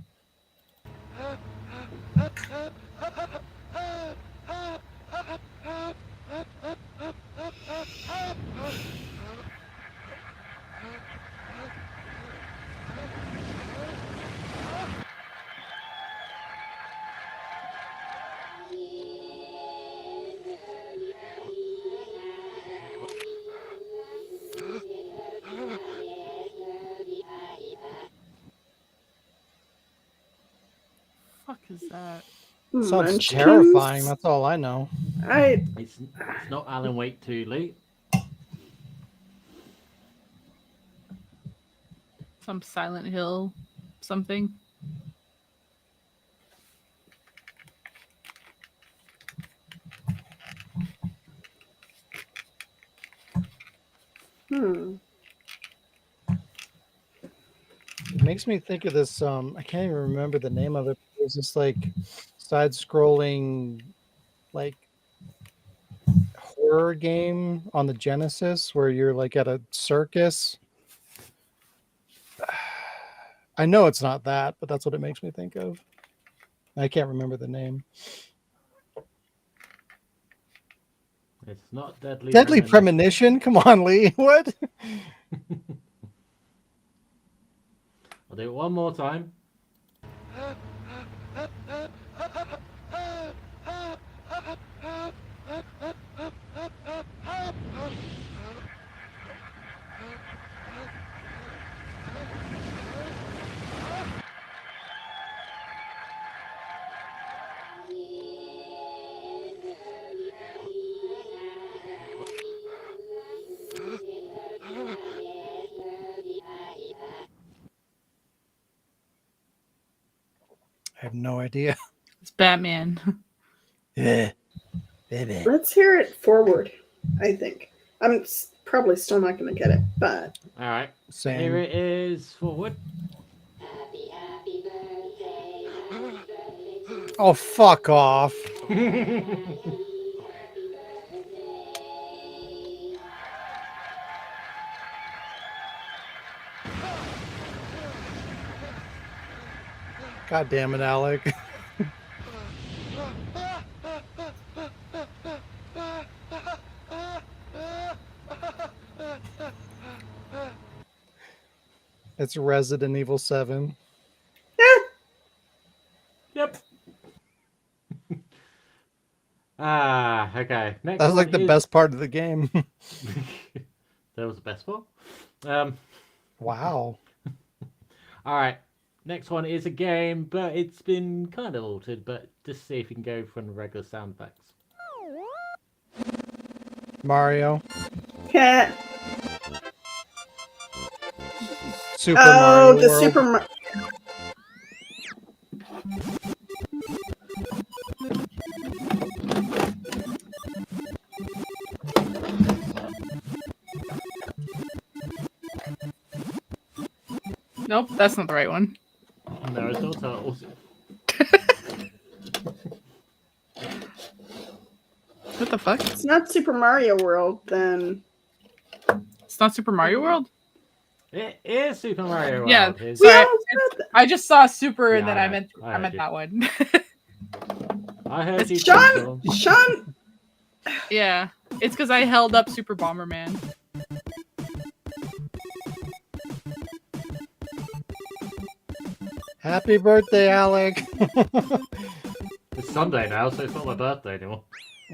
Speaker 2: Fuck is that?
Speaker 1: Sounds
Speaker 4: Munchkins?
Speaker 1: terrifying. That's all I know.
Speaker 5: It's not Alan Wake 2, Lee.
Speaker 2: Some Silent Hill something.
Speaker 1: It makes me think of this. I can't even remember the name of it. It was this like side-scrolling, like horror game on the Genesis where you're like at a circus. I know it's not that, but that's what it makes me think of. I can't remember the name.
Speaker 5: It's not Deadly
Speaker 1: Deadly Premonition? Come on, Lee. What?
Speaker 5: I'll do it one more time.
Speaker 1: I have no idea.
Speaker 2: It's Batman.
Speaker 1: Yeah. Baby.
Speaker 4: Let's hear it forward, I think. I'm probably still not going to get it, but.
Speaker 5: All right.
Speaker 1: Same.
Speaker 5: Here it is forward.
Speaker 1: Oh, fuck off. God damn it, Alec. It's Resident Evil 7.
Speaker 5: Yep. Okay. Next
Speaker 1: That was like
Speaker 5: one
Speaker 1: the
Speaker 5: is-
Speaker 1: best part of the game.
Speaker 5: That was the best part.
Speaker 1: Wow.
Speaker 5: All right. Next one is a game, but it's been kind of altered. But just see if you can go from the regular sound effects.
Speaker 1: Mario.
Speaker 4: Cat.
Speaker 1: Super
Speaker 4: Oh,
Speaker 1: Mario
Speaker 4: the
Speaker 1: World.
Speaker 4: Super Mario.
Speaker 2: Nope, that's not the right one.
Speaker 5: No, it's not Turtles.
Speaker 2: What the fuck?
Speaker 4: It's not Super Mario World, then.
Speaker 2: It's It's not Super Mario World?
Speaker 5: It is Super Mario World.
Speaker 2: Yeah.
Speaker 5: It's-
Speaker 2: Sorry. I just saw Super and
Speaker 5: Yeah,
Speaker 2: then
Speaker 5: I
Speaker 2: I
Speaker 5: know.
Speaker 2: meant
Speaker 5: I
Speaker 2: I
Speaker 5: heard
Speaker 2: meant
Speaker 5: you.
Speaker 2: that one.
Speaker 5: I heard you.
Speaker 4: Sean.
Speaker 2: Yeah. It's because I held up Super Bomberman.
Speaker 1: Happy birthday, Alec.
Speaker 5: It's Sunday now, so it's not my birthday anymore.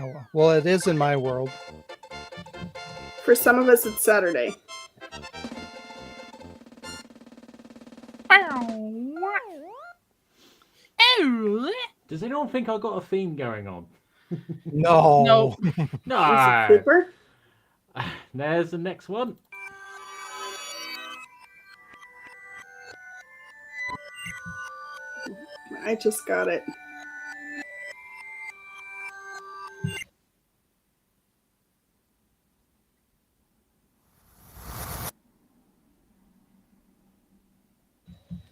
Speaker 1: Oh, well, it is in my world.
Speaker 4: For some of us, it's Saturday.
Speaker 5: Does anyone think I've got a theme going on?
Speaker 1: No.
Speaker 2: No.
Speaker 5: No.
Speaker 4: Is it Cooper?
Speaker 5: There's the next one.
Speaker 4: I just got it.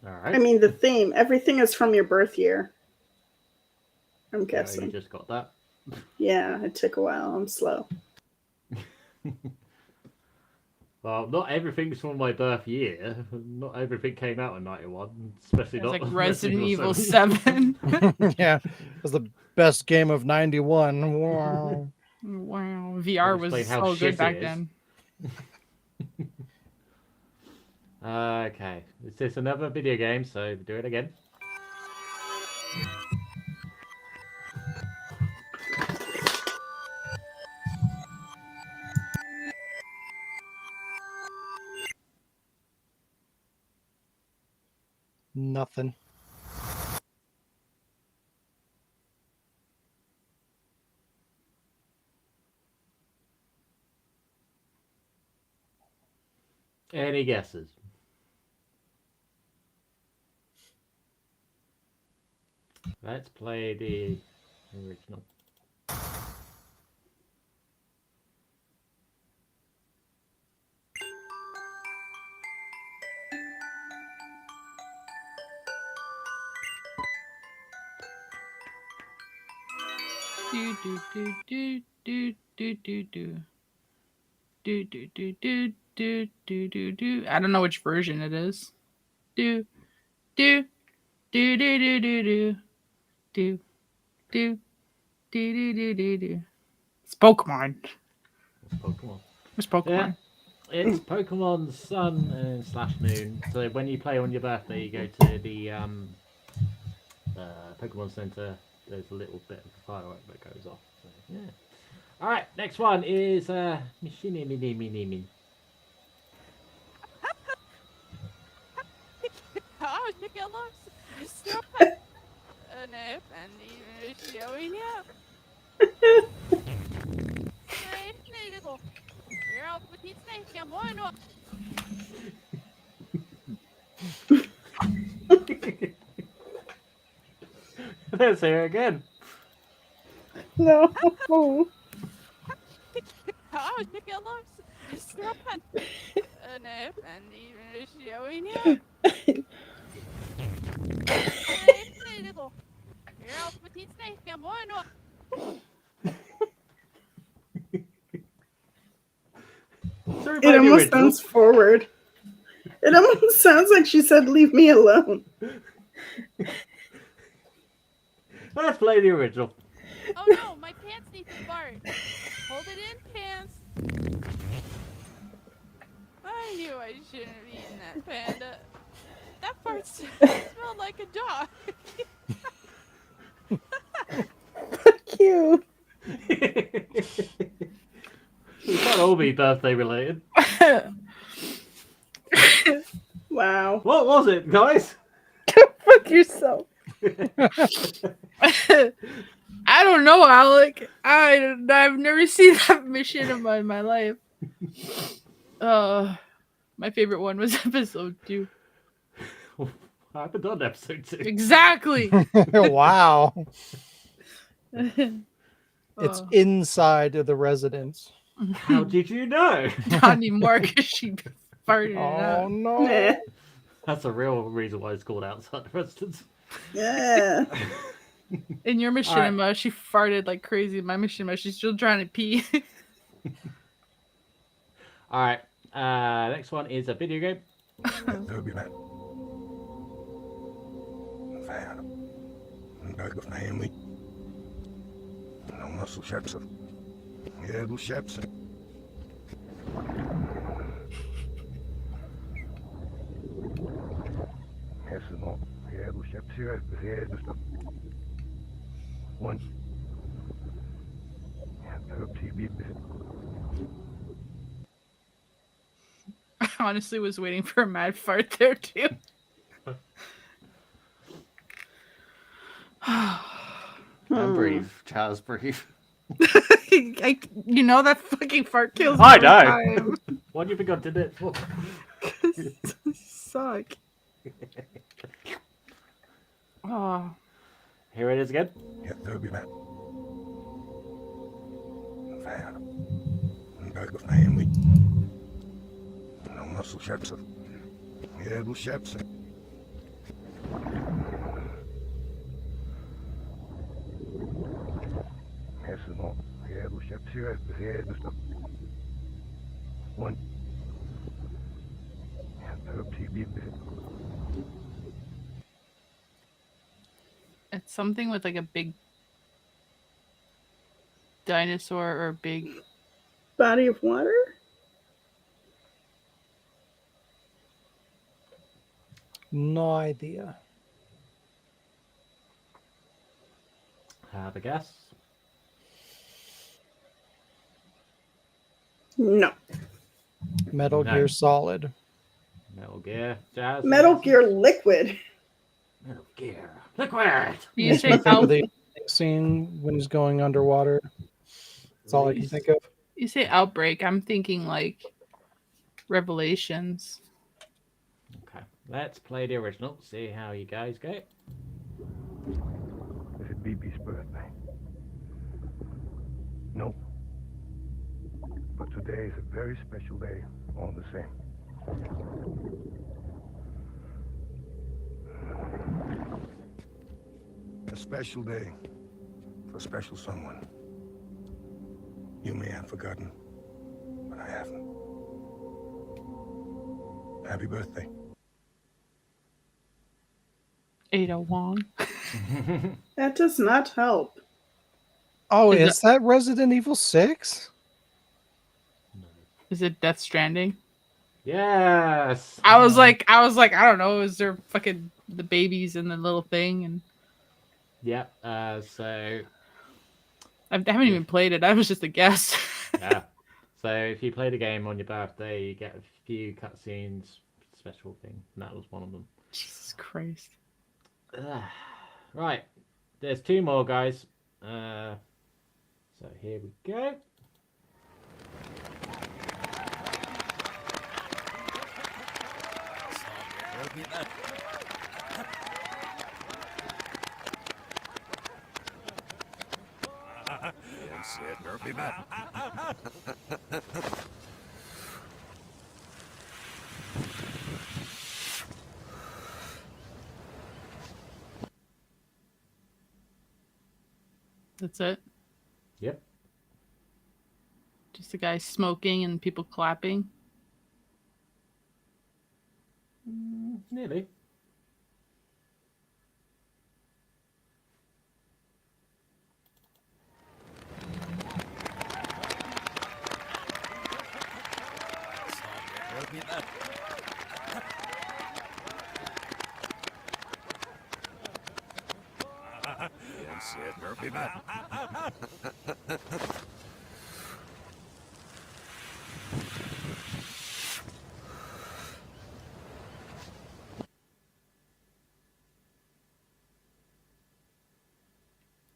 Speaker 5: All right.
Speaker 4: I mean, the theme. Everything is from your birth year. I'm
Speaker 5: You
Speaker 4: guessing.
Speaker 5: just got that.
Speaker 4: Yeah, it took a while. I'm slow.
Speaker 5: Well, not everything's from my birth year. Not everything came out in 91, especially
Speaker 2: It's
Speaker 5: not
Speaker 2: like Resident Evil
Speaker 5: 7.
Speaker 2: 7.
Speaker 1: Yeah, it was the best game of 91. Wow.
Speaker 2: Wow. VR was
Speaker 5: Explain how
Speaker 2: so
Speaker 5: shit
Speaker 2: good back
Speaker 5: it is.
Speaker 2: then.
Speaker 5: Okay. Is this another video game? So do it again.
Speaker 1: Nothing.
Speaker 5: Any guesses? Let's play the original.
Speaker 2: Do do do do do do do do. Do do do do do do do do. I don't know which version it is. Do do do do do do do do do do do do do do. It's Pokemon.
Speaker 5: It's Pokemon.
Speaker 2: It's Pokemon.
Speaker 5: Yeah, it's Pokemon Sun and / Moon. So when you play on your birthday, you go to the Pokemon Center. There's a little bit of firework that goes off. So, yeah. All right, next one is Mishini Mini Mini Mini. Let's hear it again.
Speaker 4: No. It almost sounds forward. It almost sounds like she said, "Leave me alone."
Speaker 5: Let's play the original.
Speaker 3: Oh no, my pants need to fart. Hold it in, pants. I knew I shouldn't have eaten that panda. That fart smelled like a dog.
Speaker 4: Fuck you.
Speaker 5: We can't all be birthday related.
Speaker 4: Wow.
Speaker 5: What was it, guys?
Speaker 4: Fuck yourself.
Speaker 2: I don't know, Alec. I've never seen that mission in my life. My favorite one was episode 2.
Speaker 5: I haven't done episode 2.
Speaker 2: Exactly.
Speaker 1: Wow. It's inside of the residence.
Speaker 5: How did you know?
Speaker 2: Not anymore because she farted it out.
Speaker 1: Oh no.
Speaker 5: That's the real reason why it's called outside the residence.
Speaker 4: Yeah.
Speaker 2: In your machinima, she farted like crazy. In my machinima, she's still trying to pee.
Speaker 5: All right. Next one is a video game.
Speaker 17: Turbulent. Fan. Berg of Naomi. No muscle Shepson. Yeah, do Shepson. Hessenal. Yeah, do Shepson. Yeah, do stuff. One. Yeah, TV.
Speaker 2: I honestly was waiting for a mad fart there too.
Speaker 5: And breathe. Charles, breathe.
Speaker 2: You know that fucking fart kills me
Speaker 5: I
Speaker 2: every
Speaker 5: know.
Speaker 2: time.
Speaker 5: What do you think I did it for?
Speaker 2: Suck. Oh.
Speaker 5: Here it is again.
Speaker 17: Yeah, turbulent. Fan. Berg of Naomi. No muscle Shepson. Yeah, do Shepson. Hessenal. Yeah, do Shepson. Yeah, do stuff. One. Yeah, TV.
Speaker 2: It's something with like a big dinosaur or a big
Speaker 4: Body of water?
Speaker 1: No idea.
Speaker 5: Have a guess.
Speaker 4: No.
Speaker 1: Metal
Speaker 5: No.
Speaker 1: Gear Solid.
Speaker 5: Metal Gear. Jazz.
Speaker 4: Metal Gear Liquid.
Speaker 5: Metal Gear. Liquid.
Speaker 2: You
Speaker 1: Makes
Speaker 2: say
Speaker 1: me think of
Speaker 2: out-
Speaker 1: the scene when he's going underwater. That's all I can think of.
Speaker 2: You say Outbreak, I'm thinking like Revelations.
Speaker 5: Okay. Let's play the original. See how you guys go.
Speaker 17: Is it BB's birthday? No. But today is a very special day, all the same. A special day for a special someone. You may have forgotten, but I haven't. Happy birthday.
Speaker 2: Ada Wong.
Speaker 4: That does not help.
Speaker 1: Oh,
Speaker 2: Is
Speaker 1: is that Resident Evil 6?
Speaker 2: Is it Death Stranding?
Speaker 5: Yes.
Speaker 2: I was like, I don't know, is there fucking the babies and the little thing and
Speaker 5: Yep. So
Speaker 2: I haven't even played it. I was just a guess.
Speaker 5: yeah. So if you play the game on your birthday, you get a few cutscenes, special thing, and that was one of them.
Speaker 2: Jesus Christ.
Speaker 5: Right. There's two more, guys. So here we go.
Speaker 2: That's it.
Speaker 5: Yep.
Speaker 2: Just a guy smoking and people clapping.
Speaker 5: Nearly.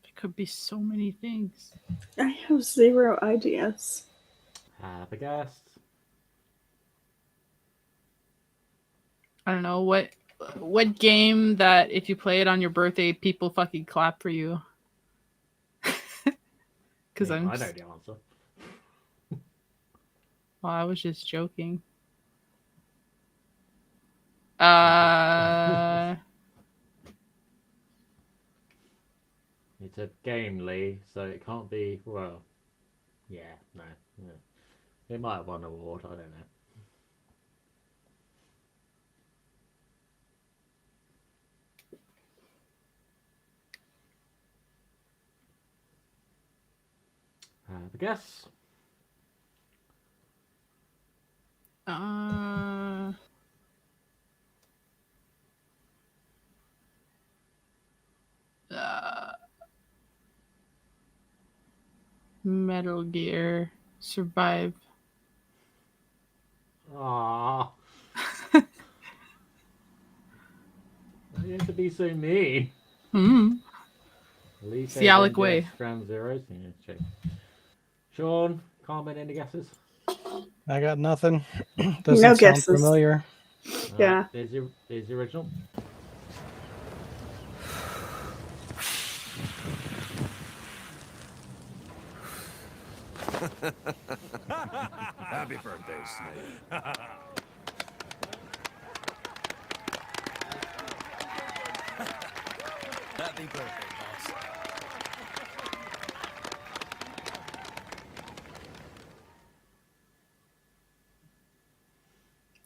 Speaker 2: It could be so many things.
Speaker 4: I have zero ideas.
Speaker 5: Have a guess.
Speaker 2: I don't know what game that if you play it on your birthday, people fucking clap for you. Because
Speaker 5: I know the answer.
Speaker 2: Well, I was just joking.
Speaker 5: It's a game, Lee, so it can't be. Well, yeah, no. It might have won an award. I don't know. The guess.
Speaker 2: Metal Gear Survive.
Speaker 5: Aww. You have to be so mean. Elite
Speaker 2: It's the Alec
Speaker 5: MGS
Speaker 2: way.
Speaker 5: Ground Zeroes. Yeah, check. Sean, comment any guesses?
Speaker 1: I got nothing. Doesn't
Speaker 4: No
Speaker 1: sound
Speaker 4: guesses.
Speaker 1: familiar.
Speaker 4: Yeah.
Speaker 5: There's the original.
Speaker 21: Happy birthday, Snake. Happy birthday, boss.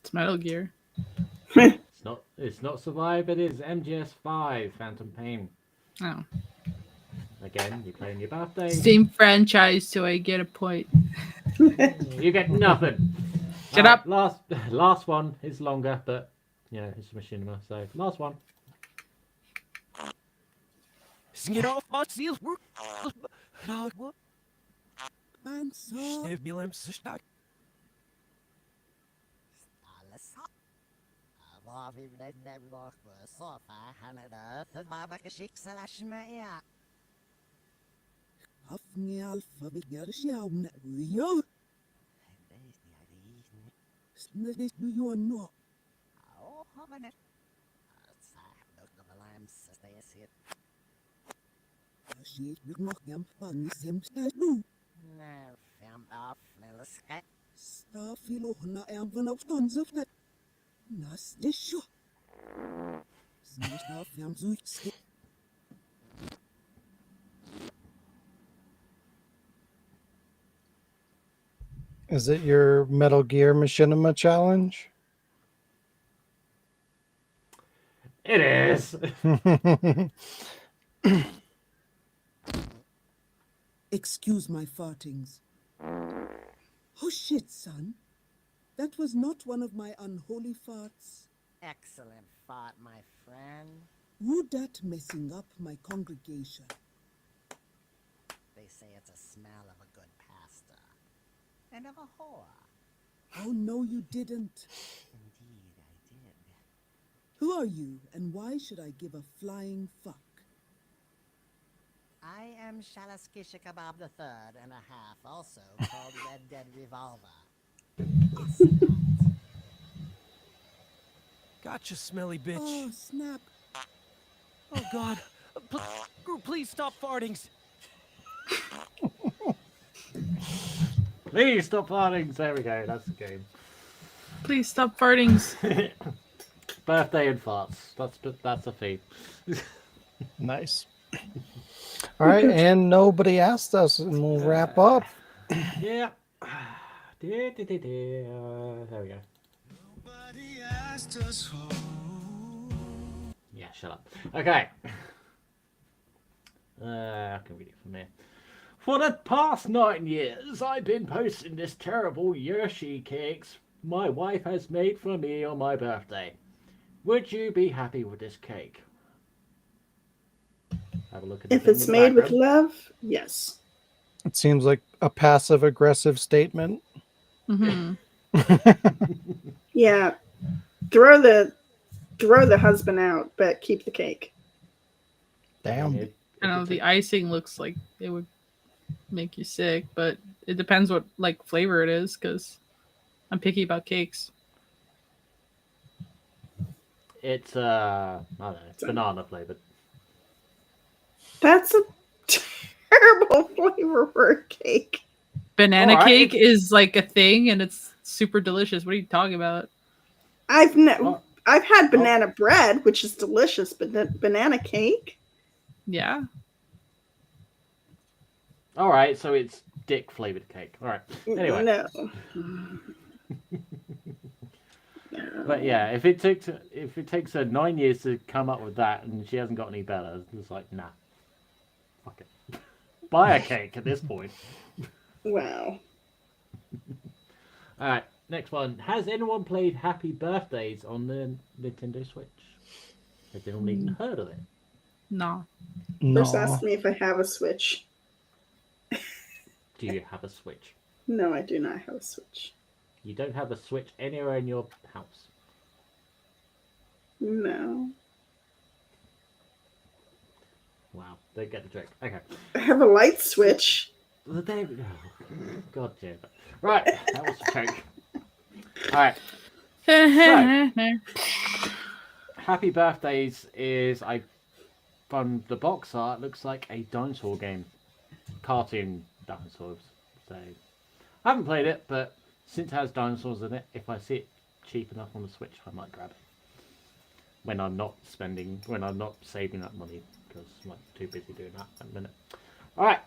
Speaker 2: It's Metal Gear.
Speaker 5: It's not Survive, it is MGS5, Phantom Pain.
Speaker 2: Oh.
Speaker 5: Again, you're playing your birthday.
Speaker 2: Same franchise, so I get a point.
Speaker 5: You get nothing.
Speaker 2: Shut up.
Speaker 5: Last one is longer, but you know, it's machinima, so last one.
Speaker 21: Get off my seals. Man, so.
Speaker 1: Is it your Metal Gear Machinima challenge?
Speaker 5: It is.
Speaker 7: Excuse my fartings. Oh shit, son. That was not one of my unholy farts.
Speaker 8: Excellent fart, my friend.
Speaker 7: Would that messing up my congregation?
Speaker 8: They say it's a smell of a good pastor. And of a whore.
Speaker 7: Oh, no, you didn't.
Speaker 8: Indeed, I did.
Speaker 7: Who are you, and why should I give a flying fuck?
Speaker 8: I am Shalaskisha Kebab the Third and a half, also called Red Dead Revolver.
Speaker 21: Gotcha, smelly bitch.
Speaker 7: Oh, snap.
Speaker 21: Oh, God. Please stop fartings.
Speaker 5: Please stop farting. There we go. That's the game.
Speaker 2: Please stop fartings.
Speaker 5: Birthday and farts. That's a theme.
Speaker 1: Nice. All right, and nobody asked us, and we'll wrap up.
Speaker 5: Yeah. There we go. Yeah, shut up. Okay. I can read it from here. For the past 9 years, I've been posting this terrible Yoshi cakes my wife has made for me on my birthday. Would you be happy with this cake? Have a look at the
Speaker 4: If
Speaker 5: thing
Speaker 4: it's
Speaker 5: in the
Speaker 4: made with
Speaker 5: background.
Speaker 4: love, yes.
Speaker 1: It seems like a passive-aggressive statement.
Speaker 2: Mm-hmm.
Speaker 4: Yeah. Throw the husband out, but keep the cake.
Speaker 1: Damn.
Speaker 2: I know the icing looks like it would make you sick, but it depends what like flavor it is, because I'm picky about cakes.
Speaker 5: It's I don't know, banana flavored.
Speaker 4: That's a terrible flavor for a cake.
Speaker 2: Banana
Speaker 5: Alright,
Speaker 2: cake is like a thing, and it's super delicious. What are you talking about?
Speaker 4: I've had banana bread, which is delicious, but banana cake?
Speaker 2: Yeah.
Speaker 5: All right, so it's dick flavored cake. All right. Anyway.
Speaker 4: No.
Speaker 5: But yeah, if it takes her 9 years to come up with that and she hasn't got any better, it's like nah. Fuck it. Buy a cake at this point.
Speaker 4: Wow.
Speaker 5: All right, next one. Has anyone played Happy Birthdays on the Nintendo Switch? Has anyone even heard of it?
Speaker 2: No.
Speaker 4: First
Speaker 1: No.
Speaker 4: ask me if I have a Switch.
Speaker 5: Do you have a Switch?
Speaker 4: No, I do not have a Switch.
Speaker 5: You don't have a Switch anywhere in your house.
Speaker 4: No.
Speaker 5: Wow, don't get the joke. Okay.
Speaker 4: I have a light switch.
Speaker 5: Well, there we go. God damn it. Right, that was a joke. Alright. So, Happy Birthdays is, from the box art, looks like a dinosaur game. Cartoon dinosaurs. So, I haven't played it, but since it has dinosaurs in it, if I see it cheap enough on the Switch, I might grab it. When I'm not saving that money, because I'm too busy doing that at the minute. Alright.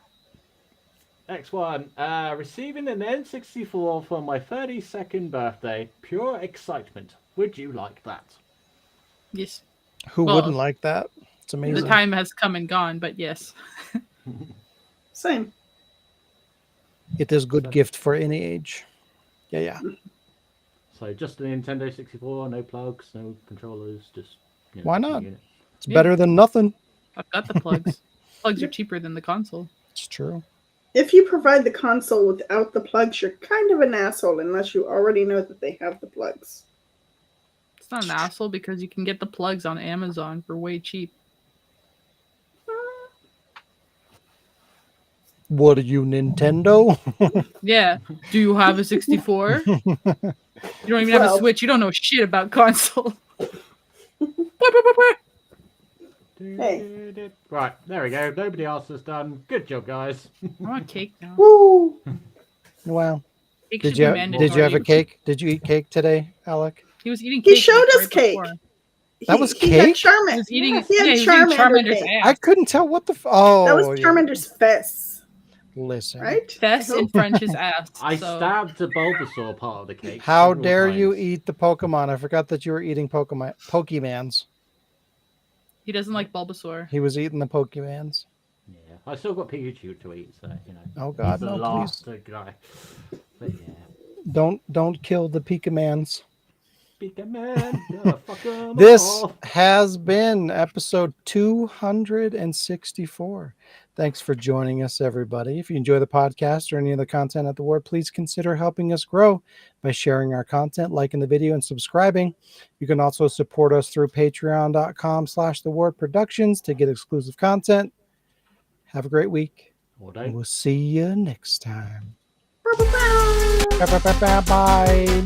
Speaker 5: Next one. Receiving an N64 for my 32nd birthday. Pure excitement. Would you like that?
Speaker 2: Yes.
Speaker 1: Who
Speaker 2: Well,
Speaker 1: wouldn't like that? It's amazing.
Speaker 2: The time has come and gone, but yes.
Speaker 4: Same.
Speaker 1: It is good gift for any age. Yeah.
Speaker 5: So just a Nintendo 64, no plugs, no controllers, just...
Speaker 1: Why not?
Speaker 5: unit.
Speaker 1: It's better than nothing.
Speaker 2: I've got the plugs. Plugs are cheaper than the console.
Speaker 1: It's true.
Speaker 4: If you provide the console without the plugs, you're kind of an asshole unless you already know that they have the plugs.
Speaker 2: It's not an asshole because you can get the plugs on Amazon for way cheap.
Speaker 1: What are you, Nintendo?
Speaker 2: Yeah. Do you have a 64? You don't even have a Switch. You don't know shit about console.
Speaker 4: Hey.
Speaker 5: Right, there we go. Nobody else has done. Good job, guys.
Speaker 2: I want cake now.
Speaker 4: Woo!
Speaker 1: Wow.
Speaker 2: Cake
Speaker 1: Did
Speaker 2: should
Speaker 1: you
Speaker 2: be
Speaker 1: have a
Speaker 2: mandatory.
Speaker 1: cake? Did you eat cake today, Alec?
Speaker 2: He was eating cake.
Speaker 4: He showed us
Speaker 2: right
Speaker 4: cake.
Speaker 2: before.
Speaker 1: That was
Speaker 4: He had
Speaker 1: cake?
Speaker 4: Charmander.
Speaker 2: He was eating,
Speaker 4: he had
Speaker 2: he was eating Charmander's
Speaker 4: cake.
Speaker 2: ass.
Speaker 1: I couldn't tell what the... Oh,
Speaker 4: That was
Speaker 1: yeah.
Speaker 4: Charmander's fess,
Speaker 1: Listen.
Speaker 4: right?
Speaker 2: Fess in French's ass.
Speaker 5: I
Speaker 2: so.
Speaker 5: stabbed the Bulbasaur part of the cake.
Speaker 1: How
Speaker 5: several
Speaker 1: dare you
Speaker 5: times.
Speaker 1: eat the Pokemon? I forgot that you were eating Pokemans.
Speaker 2: He doesn't like Bulbasaur.
Speaker 1: He was eating the Pokemans.
Speaker 5: Yeah, I still got Pikachu to eat, so, you know.
Speaker 1: Oh, God,
Speaker 5: he's the
Speaker 1: no,
Speaker 5: last guy. But yeah.
Speaker 1: Don't kill the Pokemans.
Speaker 5: Pikaman, gotta fuck 'em
Speaker 1: This
Speaker 5: all.
Speaker 1: has been episode 264. Thanks for joining us, everybody. If you enjoy the podcast or any of the content at The Ward, please consider helping us grow by sharing our content, liking the video, and subscribing. You can also support us through patreon.com/The Ward Productions to get exclusive content. Have a great week. We'll see you next time. Bye.